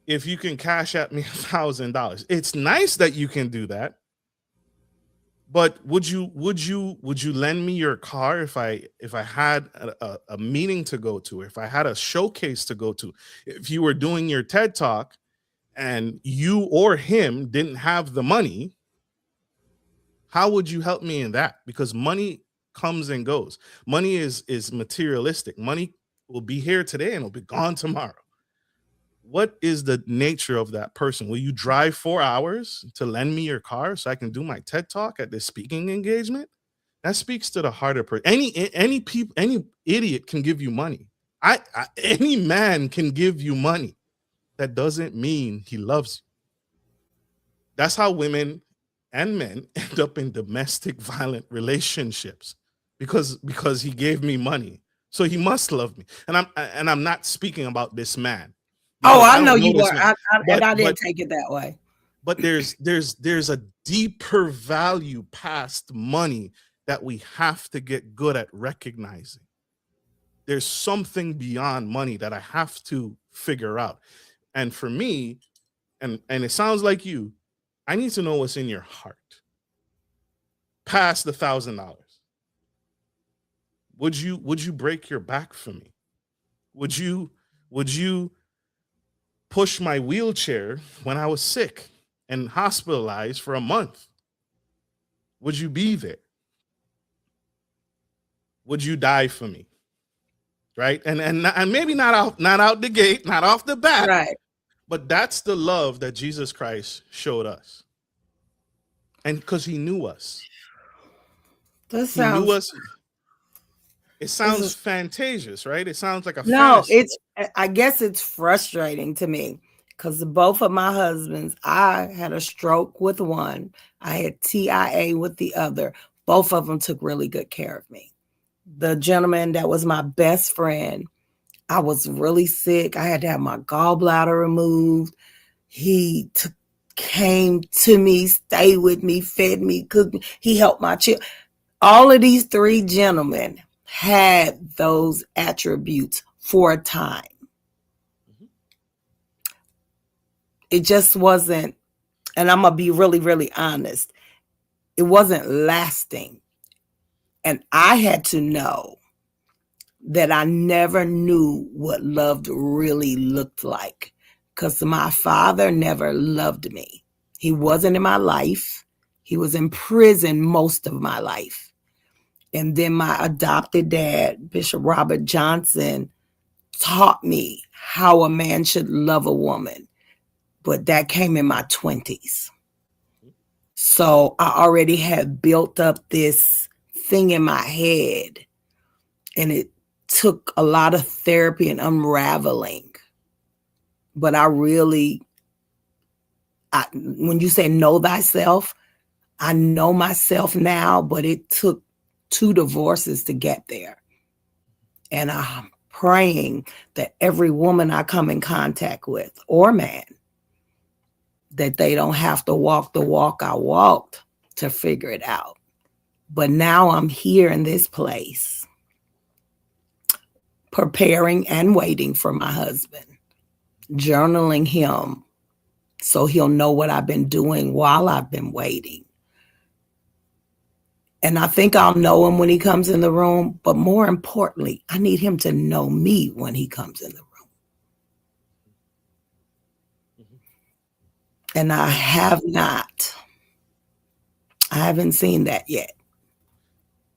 if you can cash at me $1,000. It's nice that you can do that. But would you lend me your car if I had a meeting to go to, if I had a showcase to go to, if you were doing your TED Talk and you or him didn't have the money? How would you help me in that? Because money comes and goes. Money is materialistic. Money will be here today and it'll be gone tomorrow. what is the nature of that person? Will you drive 4 hours to lend me your car so I can do my TED talk at this speaking engagement? That speaks to the heart of person. Any idiot can give you money. Any man can give you money. That doesn't mean he loves you. That's how women and men end up in domestic violent relationships, because he gave me money, so he must love me. And I'm not speaking about this man. Oh, because I know don't you this were. man. And I didn't take it that way. But there's a deeper value past money that we have to get good at recognizing. There's something beyond money that I have to figure out. And for me, and it sounds like you, I need to know what's in your heart. Past the $1,000. Would you break your back for me? Would you push my wheelchair when I was sick and hospitalized for a month? Would you be there? Would you die for me? Right? And maybe not out the gate, not off the bat. Right. But that's the love that Jesus Christ showed us. And because he knew us. He knew us. It sounds fantasious, right? It sounds like a fantasy. I guess it's frustrating to me because both of my husbands, I had a stroke with one. I had TIA with the other. Both of them took really good care of me. The gentleman that was my best friend, I was really sick. I had to have my gallbladder removed. He came to me, stayed with me, fed me, cooked me. He helped my children. All of these three gentlemen had those attributes for a time. It just wasn't, and I'm going to be really, really honest, it wasn't lasting. And I had to know that I never knew what love really looked like because my father never loved me. He wasn't in my life. He was in prison most of my life. And then my adopted dad, Bishop Robert Johnson, taught me how a man should love a woman. But that came in my 20s. So I already had built up this thing in my head. And it took a lot of therapy and unraveling. But when you say know thyself, I know myself now, but it took 2 divorces to get there. And I'm praying that every woman I come in contact with, or man, that they don't have to walk the walk I walked to figure it out. But now I'm here in this place, preparing and waiting for my husband, journaling him so he'll know what I've been doing while I've been waiting. And I think I'll know him when he comes in the room. But more importantly, I need him to know me when he comes in the room. And I haven't seen that yet.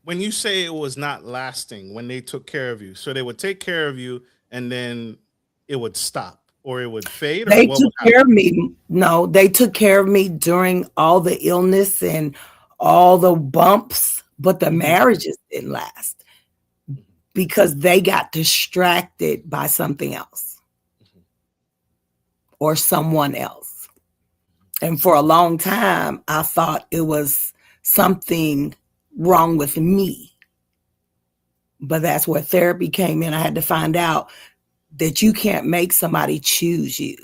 When you say it was not lasting, when they took care of you, so they would take care of you and then it would stop or it would fade? They took care of me. No, they took care of me during all the illness and all the bumps, but the marriages didn't last because they got distracted by something else or someone else. And for a long time, I thought it was something wrong with me. But that's where therapy came in. I had to find out that you can't make somebody choose you.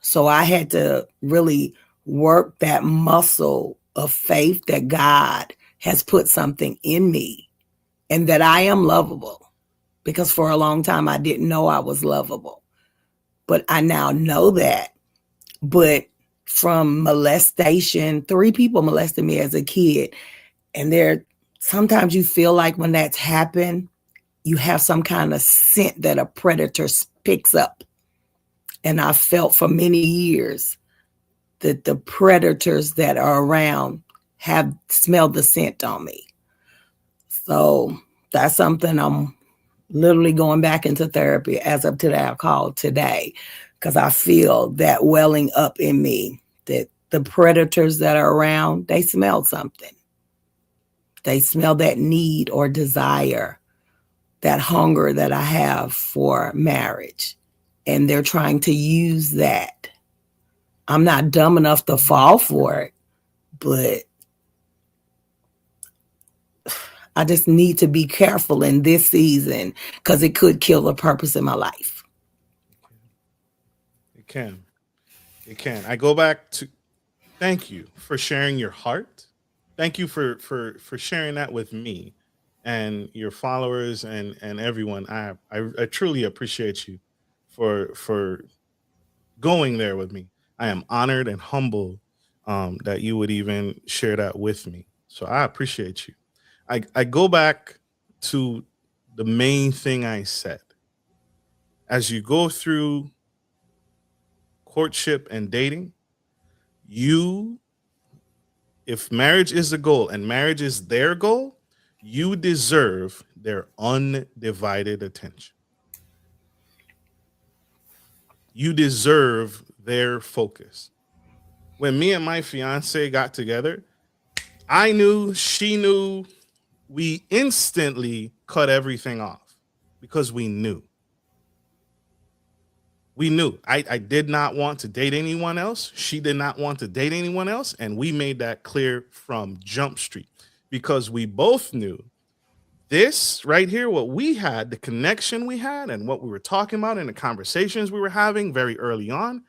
So I had to really work that muscle of faith that God has put something in me and that I am lovable, because for a long time I didn't know I was lovable, but I now know that. But from molestation, 3 people molested me as a kid, and sometimes you feel like when that's happened, you have some kind of scent that a predator picks up. And I felt for many years that the predators that are around have smelled the scent on me. So that's something I'm Literally going back into therapy as of today. I called today because I feel that welling up in me that the predators that are around, they smell something. They smell that need or desire, that hunger that I have for marriage. And they're trying to use that. I'm not dumb enough to fall for it, but I just need to be careful in this season because it could kill the purpose in my life. It can. It can. I go back to thank you for sharing your heart. Thank you for sharing that with me and your followers and everyone. I truly appreciate you for going there with me. I am honored and humbled that you would even share that with me. So I appreciate you. I go back to the main thing I said. As you go through courtship and dating, you, if marriage is the goal and marriage is their goal, you deserve their undivided attention. You deserve their focus. When me and my fiance got together, I knew, she knew, we instantly cut everything off because we knew. We knew. I did not want to date anyone else. She did not want to date anyone else. And we made that clear from Jump Street because we both knew this right here, what we had, the connection we had, and what we were talking about in the conversations we were having very early on.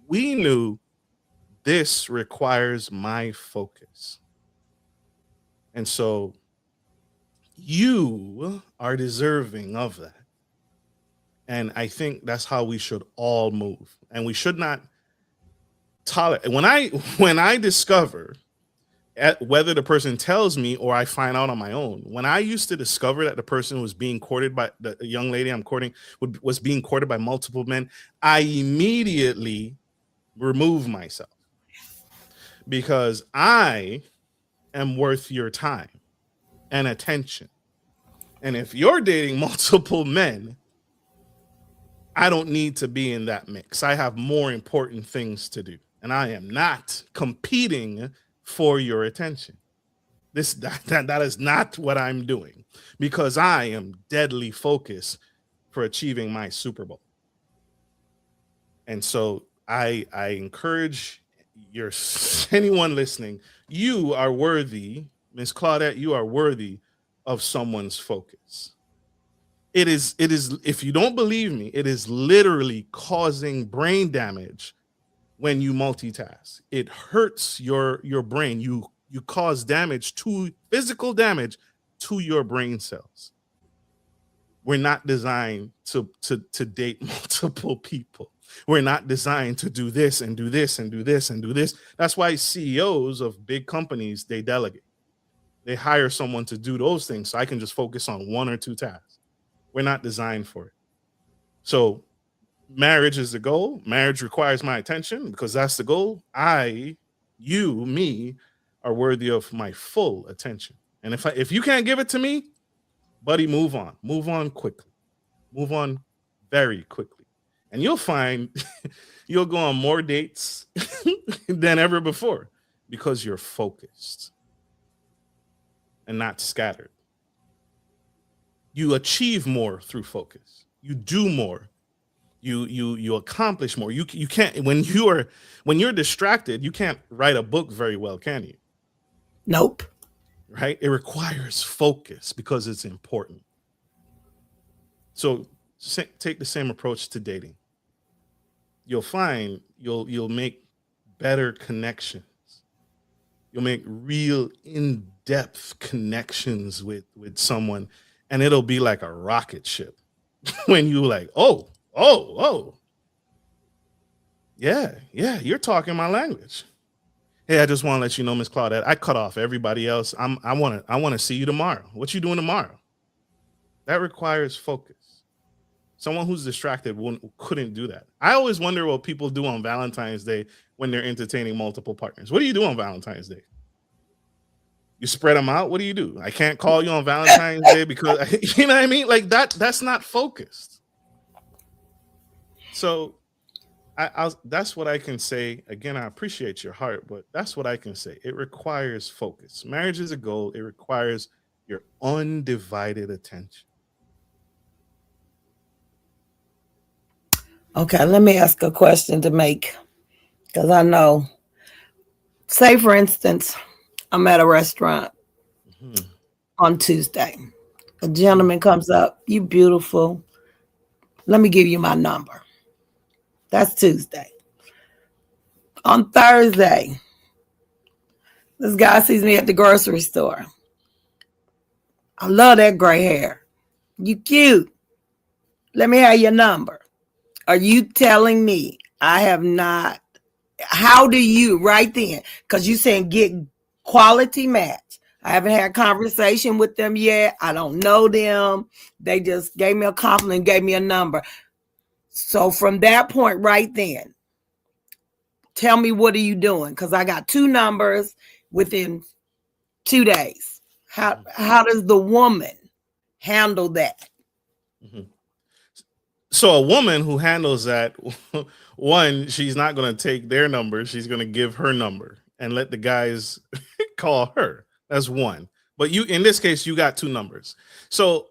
We knew this requires my focus. And so you are deserving of that. And I think that's how we should all move. And we should not tolerate. When I discover, whether the person tells me or I find out on my own, when I used to discover that the person was being courted by the young lady I'm courting was being courted by multiple men, I immediately remove myself because I am worth your time and attention. And if you're dating multiple men, I don't need to be in that mix. I have more important things to do, and I am not competing for your attention. That is not what I'm doing because I am deadly focused for achieving my Super Bowl. And so I encourage anyone listening, you are worthy, Miss Claudette, you are worthy of someone's focus. It is, if you don't believe me, it is literally causing brain damage when you multitask. It hurts your brain. You cause physical damage to your brain cells. We're not designed to date multiple people. We're not designed to do this and do this and do this and do this. That's why CEOs of big companies, they delegate. They hire someone to do those things so I can just focus on one or two tasks. We're not designed for it. So marriage is the goal. Marriage requires my attention because that's the goal. Me are worthy of my full attention. And if you can't give it to me, buddy, move on. Move on quickly. Move on very quickly. And you'll find you'll go on more dates than ever before because you're focused and not scattered. You achieve more through focus. You do more. You accomplish more. You can't when you're distracted, you can't write a book very well, can you? Nope. Right? It requires focus because it's important. So take the same approach to dating. You'll find you'll make better connections. You'll make real in-depth connections with someone, and it'll be like a rocket ship when you like, oh, yeah, you're talking my language. Hey, I just want to let you know, Miss Claudette, I cut off everybody else. I want to see you tomorrow. What you doing tomorrow? That requires focus. Someone who's distracted couldn't do that. I always wonder what people do on Valentine's Day when they're entertaining multiple partners. What do you do on Valentine's Day? You spread them out. What do? I can't call you on Valentine's Day because you know what I mean? Like that's not focused. So that's what I can say. Again, I appreciate your heart, but that's what I can say. It requires focus. Marriage is a goal. It requires your undivided attention. Okay, let me ask a question to make, because I know. Say, for instance, I'm at a restaurant Mhm. on Tuesday. A gentleman comes up, you beautiful. Let me give you my number. That's Tuesday. On Thursday, this guy sees me at the grocery store. I love that gray hair. You cute. Let me have your number. Are you telling me I have not? How do you right then? Because you saying get quality match. I haven't had conversation with them yet. I don't know them. They just gave me a compliment, gave me a number. So from that point right then, tell me, what are you doing? Because I got 2 numbers within 2 days. How does the woman handle that? Mhm. So a woman who handles that, one, she's not going to take their number. She's going to give her number and let the guys call her. That's one. But you, in this case, you got 2 numbers. So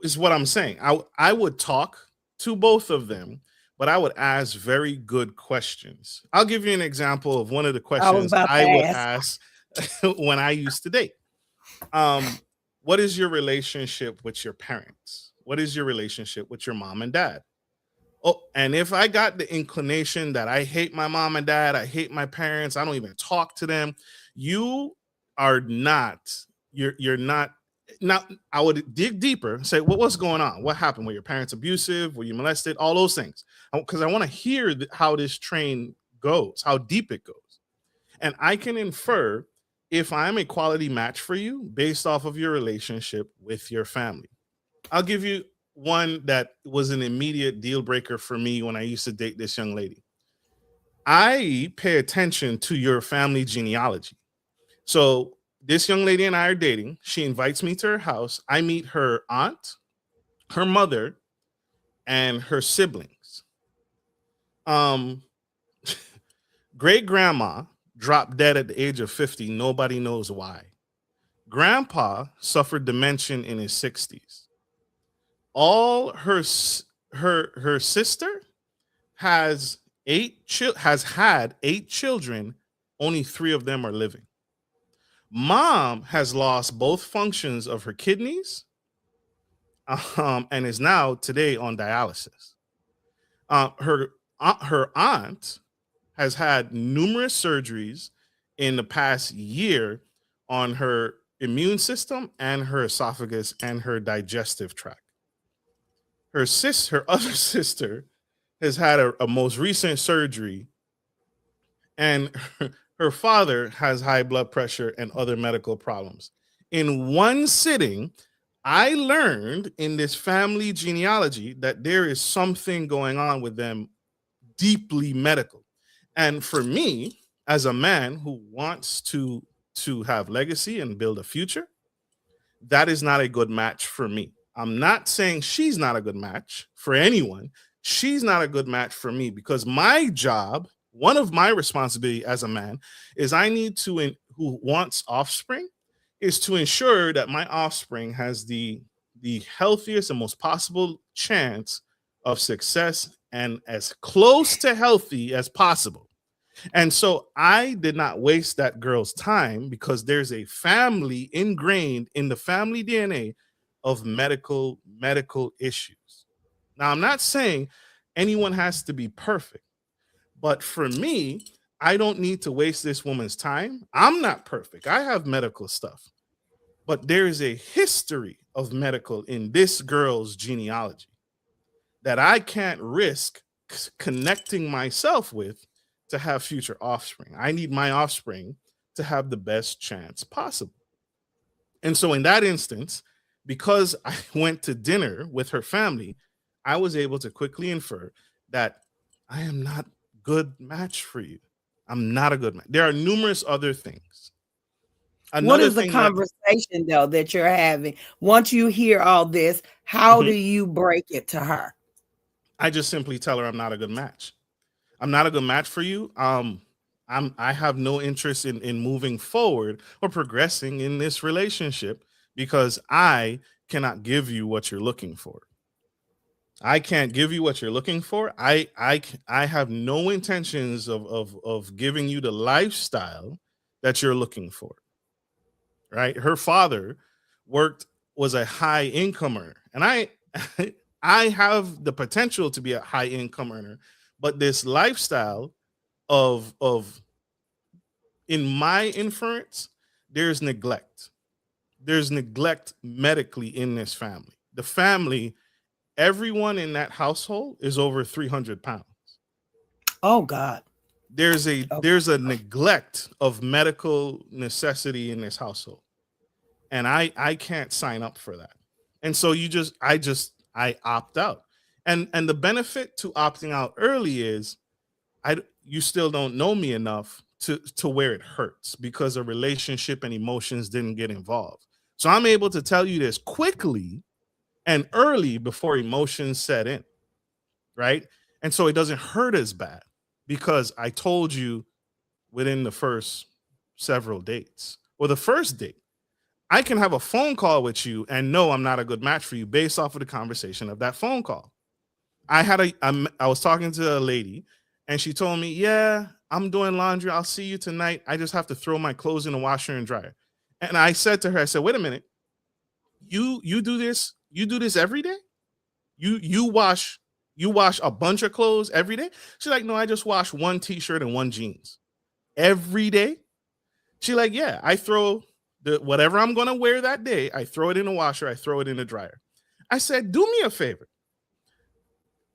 is what I'm saying. I would talk to both of them, but I would ask very good questions. I'll give you an example of one of the I was questions about I to would ask. ask when I used to date. What is your relationship with your parents? What is your relationship with your mom and dad? Oh, and if I got the inclination that I hate my mom and dad, I hate my parents, I don't even talk to them, you are not, you're not. Now I would dig deeper and say, well, what's going on? What happened? Were your parents abusive? Were you molested? All those things. Because I want to hear how this train goes, how deep it goes. And I can infer if I'm a quality match for you based off of your relationship with your family. I'll give you one that was an immediate deal breaker for me when I used to date this young lady. I pay attention to your family genealogy. So this young lady and I are dating. She invites me to her house. I meet her aunt, her mother, and her siblings. Um, Great grandma dropped dead at the age of 50. Nobody knows why. Grandpa suffered dementia in his 60s. All her sister has has had 8 children. Only 3 of them are living. Mom has lost both functions of her kidneys, and is now today on dialysis. Her aunt has had numerous surgeries in the past year on her immune system and her esophagus and her digestive tract. Her other sister has had a most recent surgery, and her father has high blood pressure and other medical problems. In one sitting, I learned in this family genealogy that there is something going on with them deeply medical. And for me, as a man who wants to have legacy and build a future, that is not a good match for me. I'm not saying she's not a good match for anyone. She's not a good match for me because my job, one of my responsibility as a man, is I need to who wants offspring is to ensure that my offspring has the healthiest and most possible chance of success and as close to healthy as possible. And so I did not waste that girl's time because there's a family ingrained in the family DNA of medical issues. Now, I'm not saying anyone has to be perfect, but for me, I don't need to waste this woman's time. I'm not perfect. I have medical stuff, but there is a history of medical in this girl's genealogy that I can't risk connecting myself with to have future offspring. I need my offspring to have the best chance possible. And so, in that instance, because I went to dinner with her family, I was able to quickly infer that I am not good match for you. I'm not a good match. There are numerous other things. What Another is the thing that conversation though that you're having? Once you hear all this, how do Mhm. you break it to her? I just simply tell her I'm not a good match. I'm not a good match for you. I have no interest in moving forward or progressing in this relationship because I cannot give you what you're looking for. I can't give you what you're looking for. I have no intentions of giving you the lifestyle that you're looking for. Right? Her father worked was a high income earner, and I I have the potential to be a high income earner, but this lifestyle of in my inference, there's neglect. There's neglect medically in this family. The family, everyone in that household is over 300 pounds. Oh God. Okay. There's a neglect of medical necessity in this household. And I can't sign up for that. And so I opt out. And the benefit to opting out early is you still don't know me enough to where it hurts because a relationship and emotions didn't get involved. So I'm able to tell you this quickly and early before emotions set in, right? And so it doesn't hurt as bad because I told you within the first several dates or the first date. I can have a phone call with you and know I'm not a good match for you based off of the conversation of that phone call. I was talking to a lady and she told me, "Yeah, I'm doing laundry. I'll see you tonight. I just have to throw my clothes in the washer and dryer." And I said to her, I said, "Wait a minute. You do this? You do this every day? You wash a bunch of clothes every day?" She's like, "No, I just wash one t-shirt and one jeans every day." She like, "Yeah, I throw whatever I'm going to wear that day, I throw it in the washer, I throw it in the dryer." I said, "Do me a favor.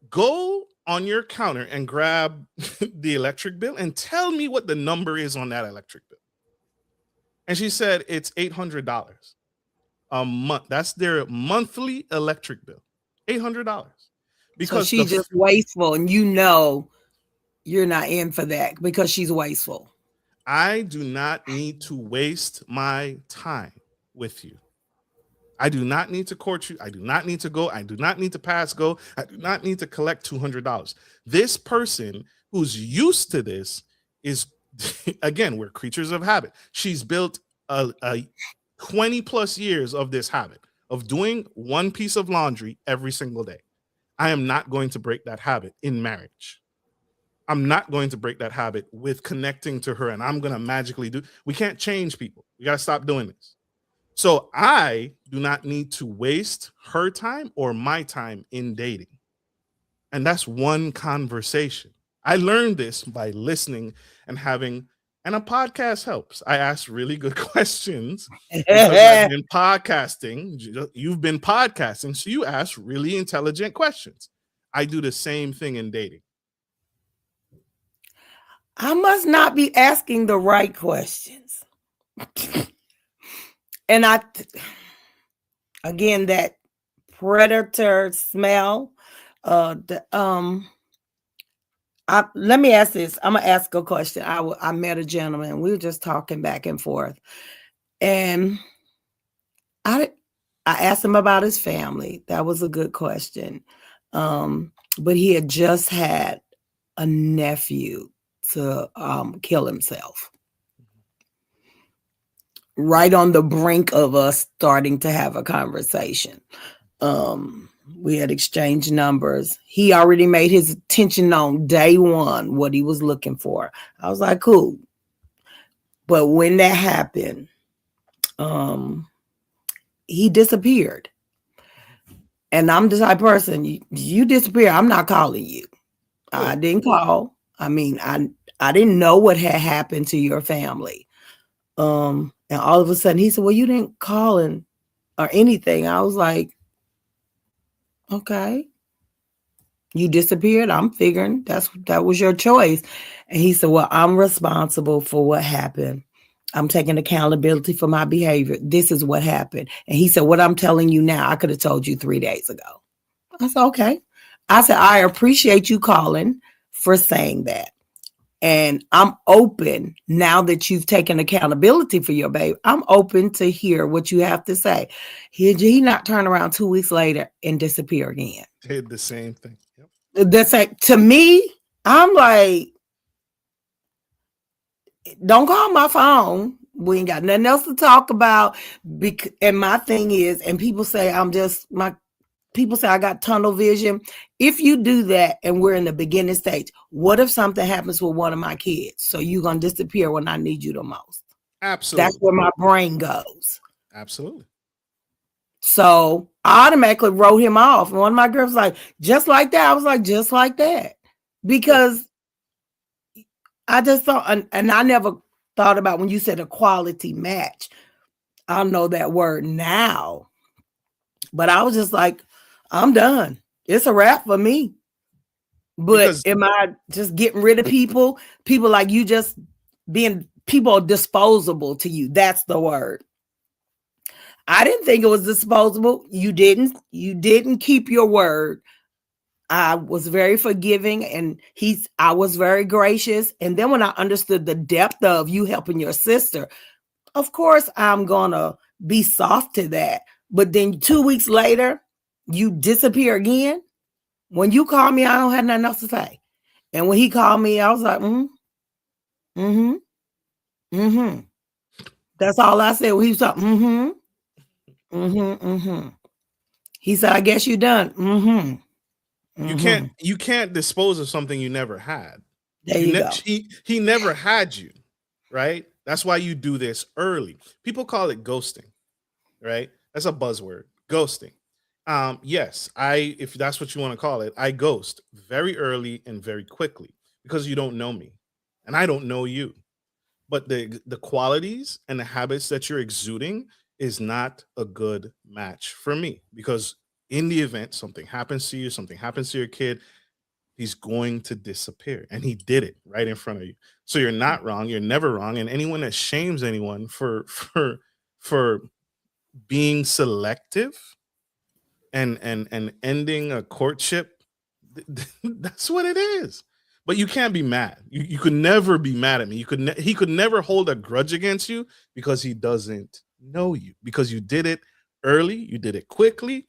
Go on your counter and grab the electric bill and tell me what the number is on that electric bill." And she said, "It's $800 a month. That's their monthly electric bill. $800." So Because she's just wasteful, and you know you're not in for that because she's wasteful. I do not need to waste my time with you. I do not need to court you. I do not need to go. I do not need to pass go. I do not need to collect $200. This person who's used to this is, again, we're creatures of habit. She's built a 20 plus years of this habit of doing one piece of laundry every single day. I am not going to break that habit in marriage. I'm not going to break that habit with connecting to her and I'm going to magically do. We can't change people. We got to stop doing this. So I do not need to waste her time or my time in dating. And that's one conversation. I learned this by listening and having, and a podcast helps. I ask really good questions because I've been podcasting. You've been podcasting, so you ask really intelligent questions. I do the same thing in dating. I must not be asking the right questions. And again, that predator smell. Let me ask this. I'm gonna ask a question. I met a gentleman. We were just talking back and forth, and I asked him about his family. That was a good question. But he had just had a nephew to kill himself. Right on the brink of us starting to have a conversation. We had exchanged numbers. He already made his attention known day one, what he was looking for. I was like, cool. But when that happened, he disappeared. And I'm the type of person, you disappear, I'm not calling you. I didn't call. I mean, I didn't know what had happened to your family. And all of a sudden he said, well, you didn't call or anything. I was like, okay. You disappeared. I'm figuring that was your choice. And he said, well, I'm responsible for what happened. I'm taking accountability for my behavior. This is what happened. And he said, what I'm telling you now, I could have told you 3 days ago. I said, okay. I said, I appreciate you calling for saying that. And I'm open now that you've taken accountability for your baby. I'm open to hear what you have to say. He not turn around 2 weeks later and disappear again. Did the same thing. Yep. That's like, to me, I'm like, don't call my phone. We ain't got nothing else to talk about. And my thing is, and people say people say I got tunnel vision. If you do that and we're in the beginning stage, what if something happens with one of my kids? So you're going to disappear when I need you the most. Absolutely. That's where my brain goes. Absolutely. So I automatically wrote him off. And one of my girls was like, just like that. I was like, just like that. Because I just thought, and I never thought about when you said a quality match. I know that word now. But I was just like, I'm done. It's a wrap for me. But am I just getting rid of people? People like you just being people disposable to you. That's the word. I didn't think it was disposable. You didn't keep your word. I was very forgiving and I was very gracious. And then when I understood the depth of you helping your sister, of course I'm gonna be soft to that. But then 2 weeks later, you disappear again. When you call me, I don't have nothing else to say. And when he called me, I was like, That's all I said. When he was talking, He said, I guess you're done. You can't dispose of something you never had. There you go. He never had you, right? That's why you do this early. People call it ghosting, right? That's a buzzword, ghosting. Yes, if that's what you want to call it, I ghost very early and very quickly because you don't know me and I don't know you. But the qualities and the habits that you're exuding is not a good match for me because in the event something happens to you, something happens to your kid, he's going to disappear. And he did it right in front of you. So you're not wrong. You're never wrong. And anyone that shames anyone for being selective and ending a courtship, that's what it is. But you can't be mad. You could never be mad at me. He could never hold a grudge against you because he doesn't know you, because you did it early, you did it quickly,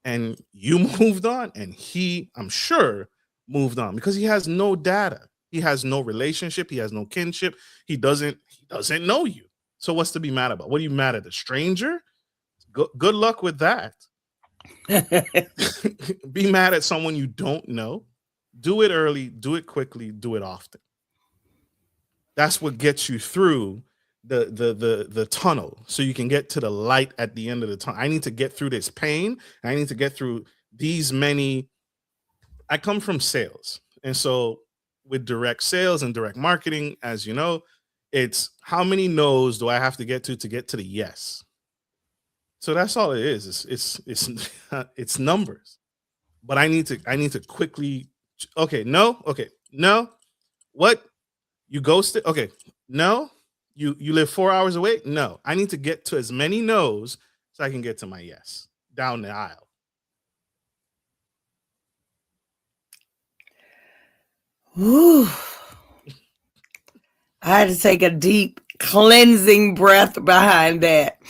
and you moved on. And he, I'm sure, moved on because he has no data. He has no relationship. He has no kinship. He doesn't know you. So what's to be mad about? What are you mad at? A stranger? Good luck with that. Be mad at someone you don't know. Do it early, do it quickly, do it often. That's what gets you through the tunnel so you can get to the light at the end of the tunnel. I need to get through this pain. I need to get through these many. I come from sales. And so with direct sales and direct marketing, as you know, it's how many no's do I have to get to the yes. So that's all it is. It's numbers. But I need to quickly. Okay, no. What? You ghosted? Okay, no. You live 4 hours away? No. I need to get to as many no's so I can get to my yes down the aisle. Ooh. I had to take a deep cleansing breath behind that.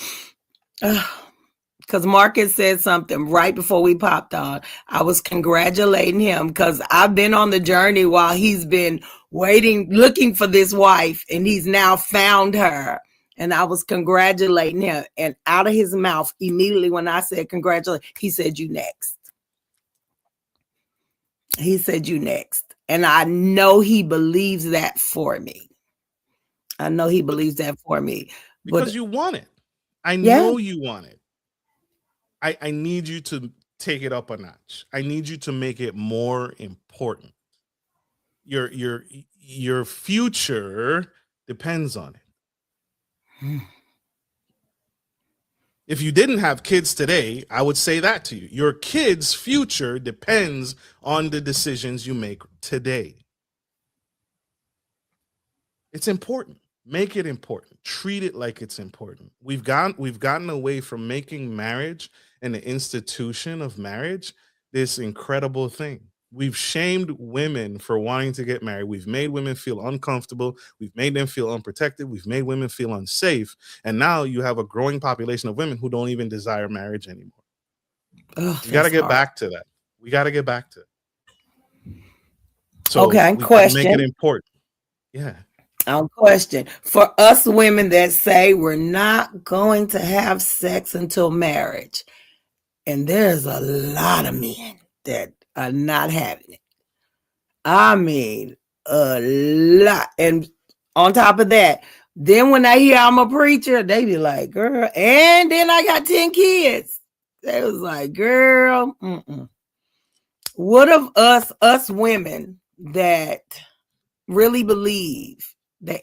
Because Marcus said something right before we popped on. I was congratulating him because I've been on the journey while he's been waiting, looking for this wife, and he's now found her. And I was congratulating him. And out of his mouth, immediately when I said congratulate, he said, you next. He said, you next. And I know he believes that for me. Because you want it. I know you want it. I need you to take it up a notch. I need you to make it more important. Your future depends on it. If you didn't have kids today, I would say that to you. Your kids' future depends on the decisions you make today. It's important. Make it important. Treat it like it's important. We've gotten away from making marriage and the institution of marriage this incredible thing. We've shamed women for wanting to get married. We've made women feel uncomfortable. We've made them feel unprotected. We've made women feel unsafe. And now you have a growing population of women who don't even desire marriage anymore. Oh, We got to that's get hard. back to that. We got to get back to it. So Okay, we got to make it question. important. Yeah. Question. For us women that say we're not going to have sex until marriage, and there's a lot of men that are not having it. I mean, a lot. And on top of that, then when they hear I'm a preacher, they be like, girl, and then I got 10 kids. They was like, girl, what of us women that really believe that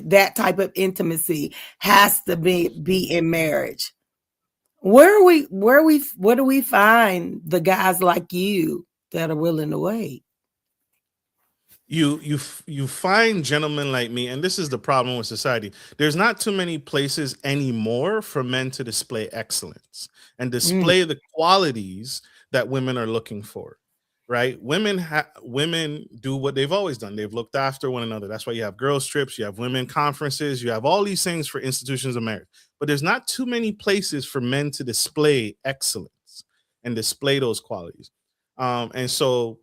that type of intimacy has to be in marriage? Where do we find the guys like you that are willing to wait? You find gentlemen like me, and this is the problem with society. There's not too many places anymore for men to display excellence and display the qualities that women are looking for. Right? Women do what they've always done. They've looked after one another. That's why you have girls trips, you have women conferences, you have all these things for institutions of marriage. But there's not too many places for men to display excellence and display those qualities. And so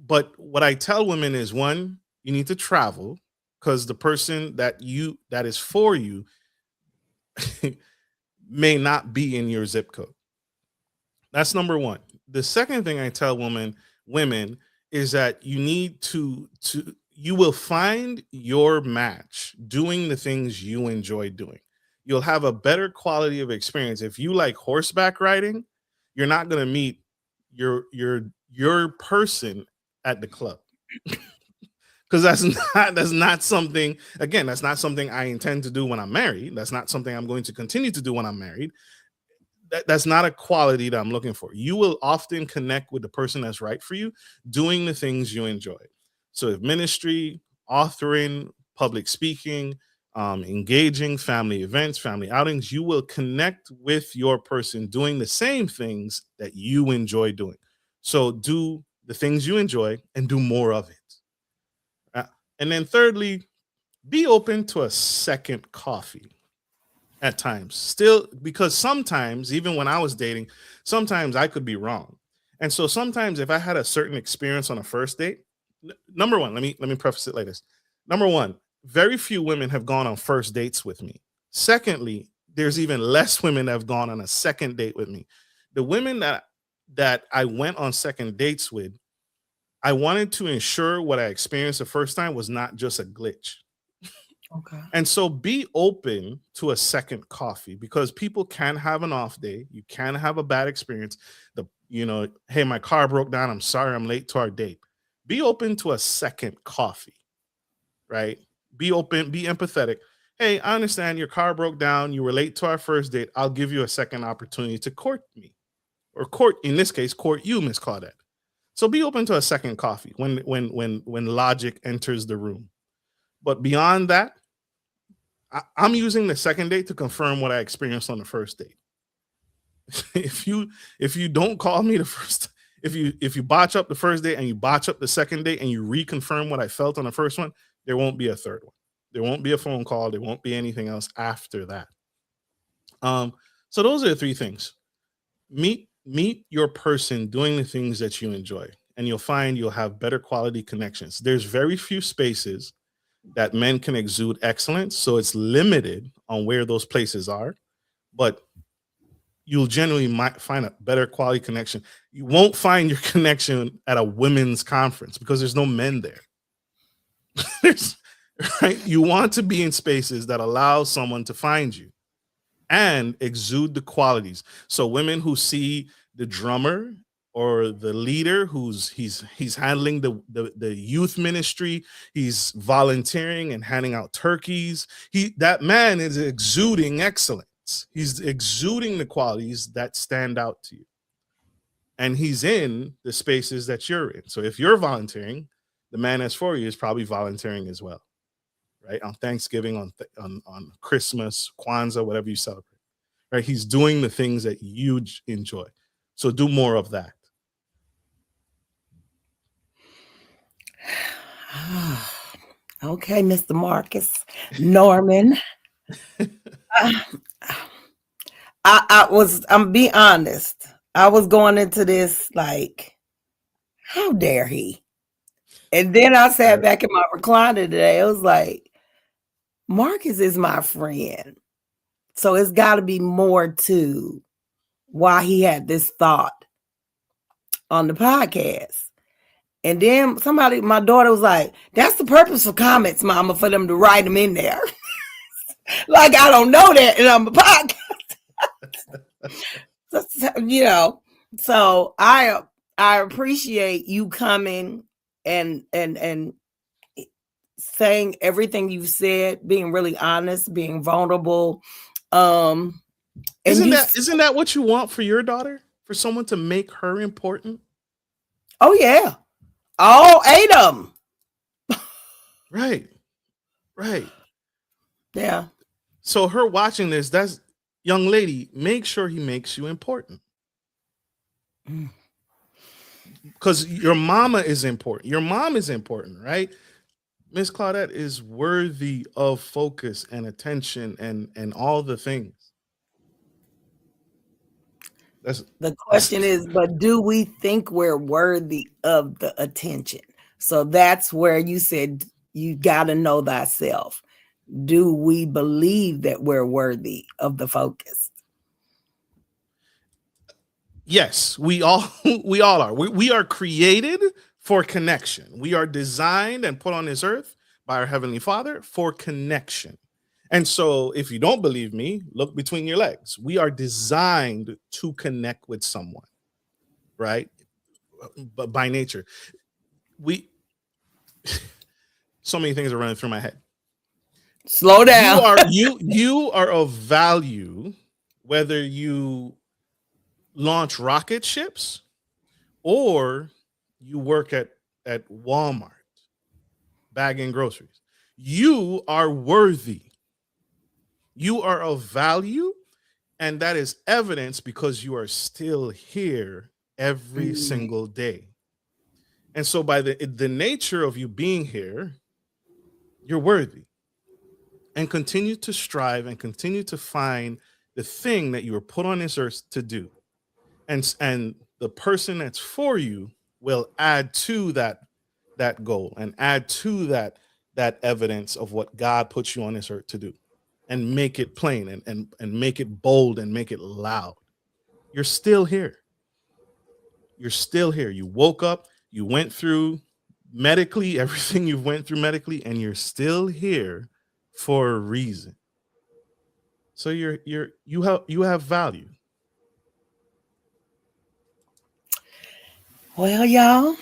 but what I tell women is, one, you need to travel, because the person that is for you may not be in your zip code. That's number one. The second thing I tell women is that you need to you will find your match doing the things you enjoy doing. You'll have a better quality of experience. If you like horseback riding, you're not going to meet your person at the club. Because that's not something, again, that's not something I intend to do when I'm married. That's not something I'm going to continue to do when I'm married. That's not a quality that I'm looking for. You will often connect with the person that's right for you doing the things you enjoy. So if ministry, authoring, public speaking, engaging, family events, family outings, you will connect with your person doing the same things that you enjoy doing. So do the things you enjoy and do more of it. And then thirdly, be open to a second coffee at times. Still, because sometimes, even when I was dating, sometimes I could be wrong. And so sometimes if I had a certain experience on a first date, number one, let me preface it like this. Number one, very few women have gone on first dates with me. Secondly, there's even less women that have gone on a second date with me. The women that I went on second dates with, I wanted to ensure what I experienced the first time was not just a glitch. Okay. And so be open to a second coffee, because people can have an off day. You can have a bad experience. Hey, my car broke down. I'm sorry I'm late to our date. Be open to a second coffee, right? Be open, be empathetic. Hey, I understand your car broke down. You were late to our first date. I'll give you a second opportunity to court me, or in this case, court you, Miss Claudette. So be open to a second coffee when logic enters the room. But beyond that, I'm using the second date to confirm what I experienced on the first date. If you don't call me the first, if you botch up the first date and you botch up the second date and you reconfirm what I felt on the first one, there won't be a third one. There won't be a phone call. There won't be anything else after that. So those are the three things. Meet your person doing the things that you enjoy, and you'll find you'll have better quality connections. There's very few spaces that men can exude excellence, so it's limited on where those places are, but you'll generally might find a better quality connection. You won't find your connection at a women's conference because there's no men there. Right? You want to be in spaces that allow someone to find you and exude the qualities. So women who see the drummer or the leader he's handling the youth ministry, he's volunteering and handing out turkeys, that man is exuding excellence. He's exuding the qualities that stand out to you, and he's in the spaces that you're in. So if you're volunteering, the man that's for you is probably volunteering as well, right? On Thanksgiving, on Christmas, Kwanzaa, whatever you celebrate, right? He's doing the things that you enjoy. So do more of that. Okay, Mr. Marcus Norman. I'm be honest. I was going into this like, how dare he? And then I sat back in my recliner today. I was like, Marcus is my friend. So it's got to be more to why he had this thought on the podcast. And then my daughter was like, that's the purpose for comments, Mama, for them to write them in there. Like, I don't know that. And I'm a podcast. So I appreciate you coming and saying everything you've said, being really honest, being vulnerable. Isn't that what you want for your daughter? For someone to make her important? Oh yeah. All 8 of them. Right. Yeah. So her watching this, that's young lady, make sure he makes you important. Because your mama is important. Your mom is important, right? Miss Claudette is worthy of focus and attention and all the things. The question is, but do we think we're worthy of the attention? So that's where you said you got to know thyself. Do we believe that we're worthy of the focus? Yes, we all are. We are created for connection. We are designed and put on this earth by our Heavenly Father for connection. And so if you don't believe me, look between your legs. We are designed to connect with someone, right? But by nature, so many things are running through my head. Slow down. You are of value, whether you launch rocket ships or you work at Walmart bagging groceries. You are worthy. You are of value, and that is evidence because you are still here every single day. And so by the nature of you being here, you're worthy. And continue to strive and continue to find the thing that you were put on this earth to do. And the person that's for you will add to that goal and add to that evidence of what God puts you on this earth to do, and make it plain and make it bold and make it loud. You're still here. You're still here. You woke up, you went through medically everything you've went through medically, and you're still here for a reason. So you have value. Well, y'all,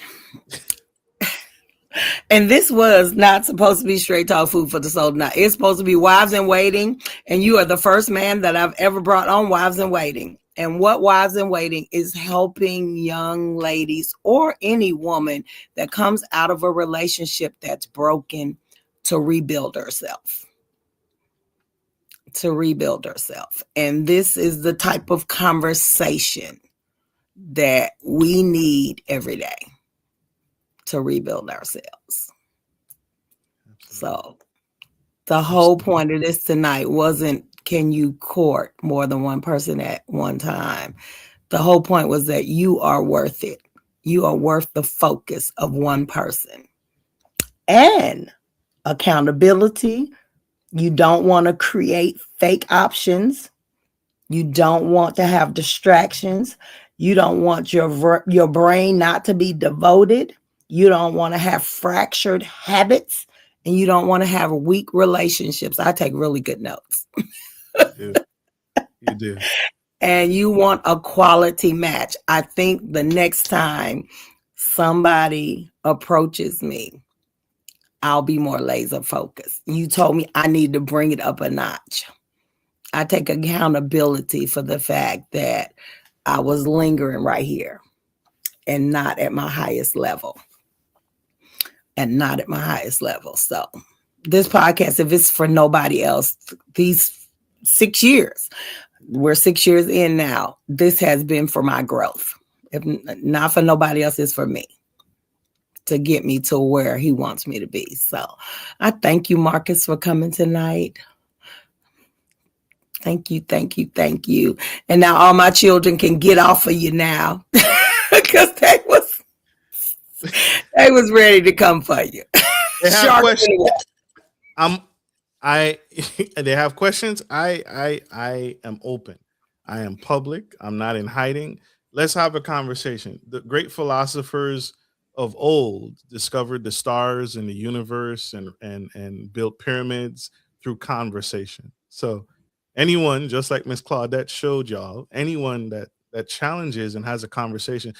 and this was not supposed to be straight talk food for the soul. Now it's supposed to be Wives in Waiting, and you are the first man that I've ever brought on Wives in Waiting. And what Wives in Waiting is helping young ladies or any woman that comes out of a relationship that's broken to rebuild herself. And this is the type of conversation that we need every day to rebuild ourselves. So the whole point of this tonight wasn't, can you court more than one person at one time? The whole point was that you are worth it. You are worth the focus of one person. And accountability. You don't want to create fake options. You don't want to have distractions. You don't want your brain not to be devoted. You don't want to have fractured habits, and you don't want to have weak relationships. I take really good notes. You do. And you want a quality match. I think the next time somebody approaches me, I'll be more laser focused. You told me I need to bring it up a notch. I take accountability for the fact that I was lingering right here and not at my highest level. So this podcast, if it's for nobody else, these 6 years, we're 6 years in now. This has been for my growth. If not for nobody else, it's for me. to get me to where he wants me to be. So I thank you, Marcus, for coming tonight. Thank you, thank you, thank you. And now all my children can get off of you now because they was ready to come for you. They have questions. They have questions. I am open. I am public. I'm not in hiding. Let's have a conversation. The great philosophers of old discovered the stars and the universe and built pyramids through conversation. So anyone, just like Miss Claudette showed y'all, anyone that challenges and has a conversation,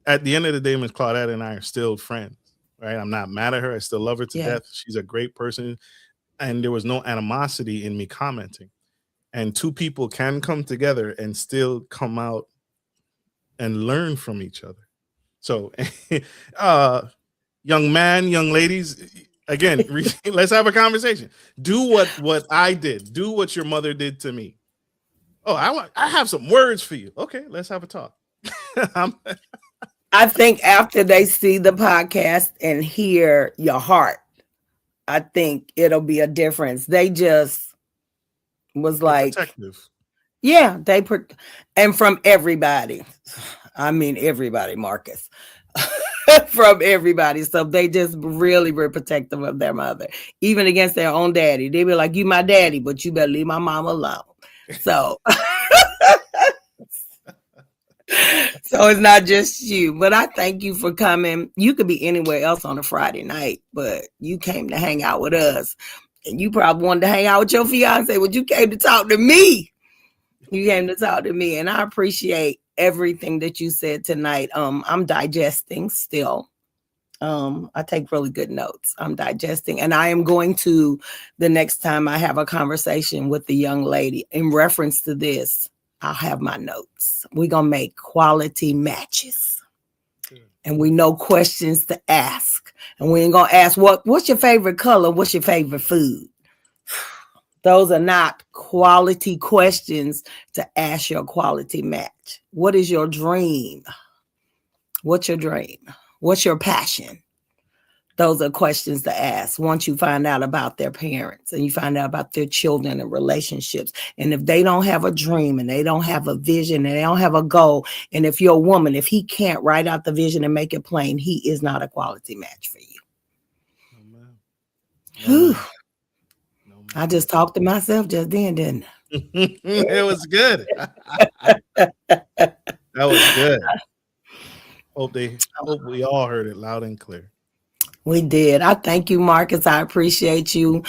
at the end of the day, Miss Claudette and I are still friends, right? I'm not mad at her. I still love her to death. She's a great person. And there was no animosity in me commenting. And two people can come together and still come out and learn from each other. So, young man, young ladies, again, let's have a conversation. Do what I did. Do what your mother did to me. Oh, I have some words for you. Okay, let's have a talk. I think after they see the podcast and hear your heart, I think it'll be a difference. They just was like, protective. Yeah, and from everybody. I mean, everybody, Marcus, from everybody. So they just really were protective of their mother, even against their own daddy. They be like, you my daddy, but you better leave my mom alone. So, so it's not just you, but I thank you for coming. You could be anywhere else on a Friday night, but you came to hang out with us. And you probably wanted to hang out with your fiance, but you came to talk to me. You came to talk to me, and I appreciate everything that you said tonight. I'm digesting still. I take really good notes. I'm digesting, and I am going to, the next time I have a conversation with the young lady in reference to this, I'll have my notes. We're going to make quality matches. And we know questions to ask. And we ain't going to ask, what's your favorite color? What's your favorite food? Those are not quality questions to ask your quality match. What is your dream? What's your dream? What's your passion? Those are questions to ask once you find out about their parents and you find out about their children and relationships. And if they don't have a dream and they don't have a vision and they don't have a goal, and if you're a woman, if he can't write out the vision and make it plain, he is not a quality match for you. No, I just talked to myself just then, didn't I? It was good. That was good. Hope we all heard it loud and clear. We did. I thank you, Marcus. I appreciate you.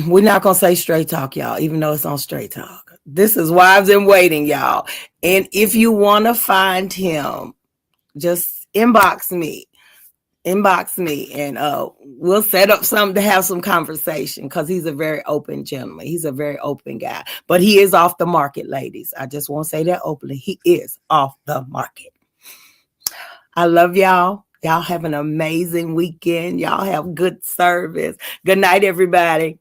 We're not going to say Straight Talk, y'all, even though it's on Straight Talk. This is Wives in Waiting, y'all. And if you want to find him, just inbox me. And we'll set up something to have some conversation because he's a very open gentleman. He's a very open guy. But he is off the market, ladies. I just won't say that openly. He is off the market. I love y'all. Y'all have an amazing weekend. Y'all have good service. Good night, everybody.